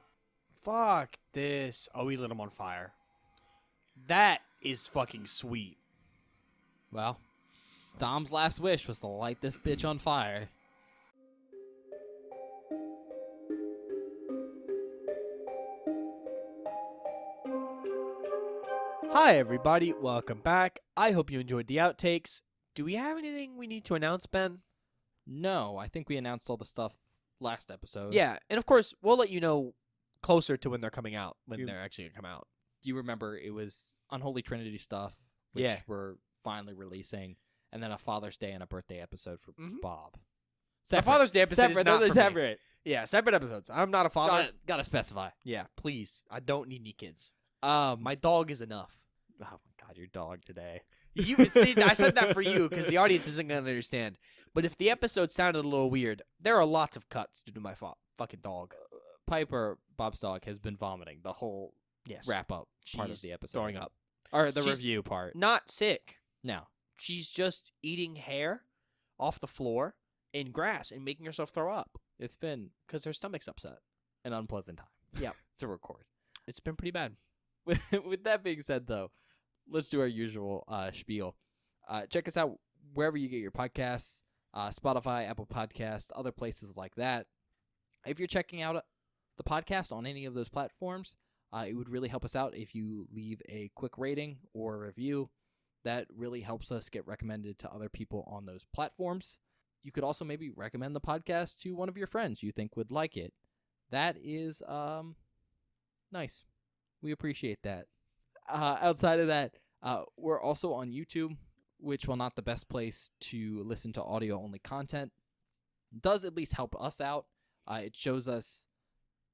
Fuck this. Oh, we lit them on fire. That is fucking sweet. Well, Dom's last wish was to light this bitch on fire. Hi, everybody. Welcome back. I hope you enjoyed the outtakes. Do we have anything we need to announce, Ben? No, I think we announced all the stuff last episode. Yeah, and of course, we'll let you know closer to when they're coming out, when You- they're actually going to come out. Do you remember it was Unholy Trinity stuff, which Yeah. we're finally releasing, and then a Father's Day and a birthday episode for Mhm. Bob. The Father's Day episode is separate. not Those are for me. separate. Yeah, separate episodes. I'm not a father. Gotta specify. Yeah, please. I don't need any kids. My My dog is enough. oh my god, your dog today. You see, I said that for you because the audience isn't going to understand. But if the episode sounded a little weird, there are lots of cuts due to my fucking dog. Piper, Bob's dog, has been vomiting the whole Yes. wrap up part of She's the episode. throwing up. Or the She's- review part. Not sick. No. She's just eating hair off the floor in grass and making herself throw up It's been because her stomach's upset. an unpleasant time. Yep. To record. It's been pretty bad. With that being said, though, let's do our usual spiel. Check us out wherever you get your podcasts, Spotify, Apple Podcasts, other places like that. If you're checking out the podcast on any of those platforms, it would really help us out if you leave a quick rating or a review. That really helps us get recommended to other people on those platforms. You could also maybe recommend the podcast to one of your friends you think would like it. That is nice. We appreciate that. Outside of that, we're also on YouTube, which, while not the best place to listen to audio-only content, does at least help us out. It shows us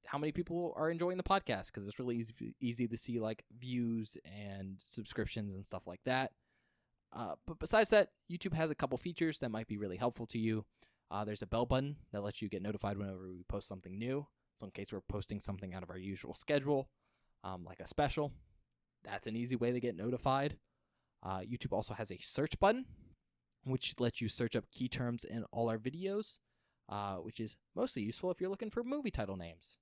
how many people are enjoying the podcast, because it's really easy to see like views and subscriptions and stuff like that. But besides that, YouTube has a couple features that might be really helpful to you. There's a bell button that lets you get notified whenever we post something new. So in case we're posting something out of our usual schedule, like a special, that's an easy way to get notified. YouTube also has a search button, which lets you search up key terms in all our videos, which is mostly useful if you're looking for movie title names.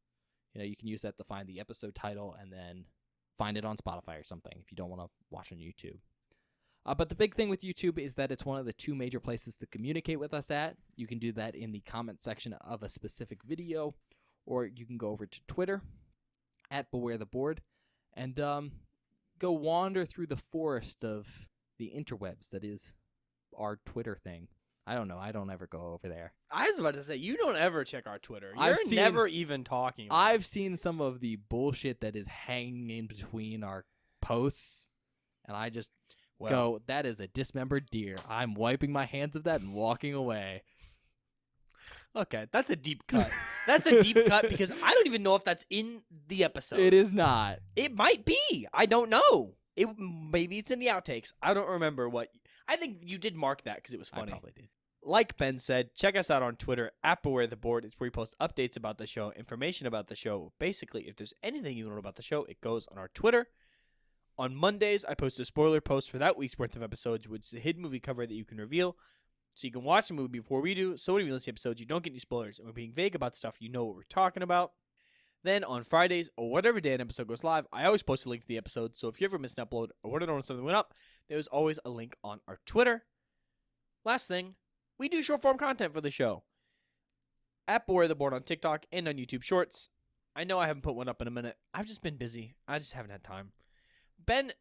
You can use that to find the episode title and then find it on Spotify or something if you don't want to watch on YouTube. But the big thing with YouTube is that it's one of the 2 major places to communicate with us at. You can do that in the comment section of a specific video, or you can go over to Twitter at BewareTheBoard and go wander through the forest of the interwebs that is our Twitter thing. I don't know. I don't ever go over there. I was about to say, you don't ever check our Twitter. I've You're seen- never even talking about I've seen some of the bullshit that is hanging in between our posts, and I just go, that is a dismembered deer. I'm wiping my hands of that and walking away. Okay, that's a deep cut. That's a deep cut because I don't even know if that's in the episode. It is not. It might be. I don't know. Maybe it's in the outtakes. I don't remember what. I think you did mark that because it was funny. I probably did. Like Ben said, check us out on Twitter at BewareTheBoard. It's where we post updates about the show, information about the show. Basically, if there's anything you want to know about the show, it goes on our Twitter. On Mondays, I post a spoiler post for that week's worth of episodes, which is a hidden movie cover that you can reveal. So you can watch the movie before we do. So when you listen to episodes, you don't get any spoilers. And we're being vague about stuff. You know what we're talking about. Then on Fridays, or whatever day an episode goes live, I always post a link to the episode. So if you ever missed an upload or want to know when something went up, there's always a link on our Twitter. Last thing, we do short form content for the show. At BewareTheBoard on TikTok and on YouTube Shorts. I know I haven't put one up in a minute. I've just been busy. I just haven't had time. Ben,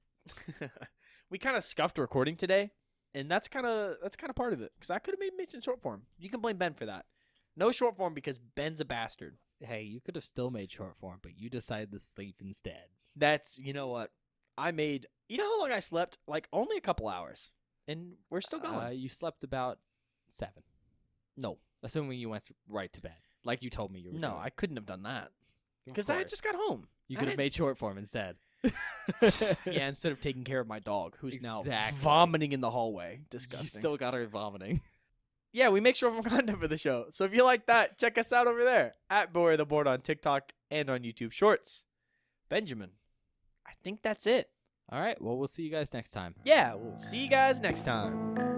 we kind of scuffed recording today, and that's kind of part of it, because I could have made some short form. You can blame Ben for that. No short form because Ben's a bastard. Hey, you could have still made short form, but you decided to sleep instead. That's, you know what? You know how long I slept? Like only a couple hours, and we're still going. You slept about 7. No. Assuming you went right to bed, like you told me you were No, doing. I couldn't have done that, Of because I course. just got home. You I could have didn't- made short form instead. Yeah, instead of taking care of my dog, who's now Exactly. vomiting in the hallway. Disgusting. You still got her vomiting. Yeah, we make short form content for the show. So if you like that, check us out over there at BewareTheBoard on TikTok and on YouTube Shorts. Benjamin, I think that's it. All right. Well, we'll see you guys next time. Yeah, we'll see you guys next time.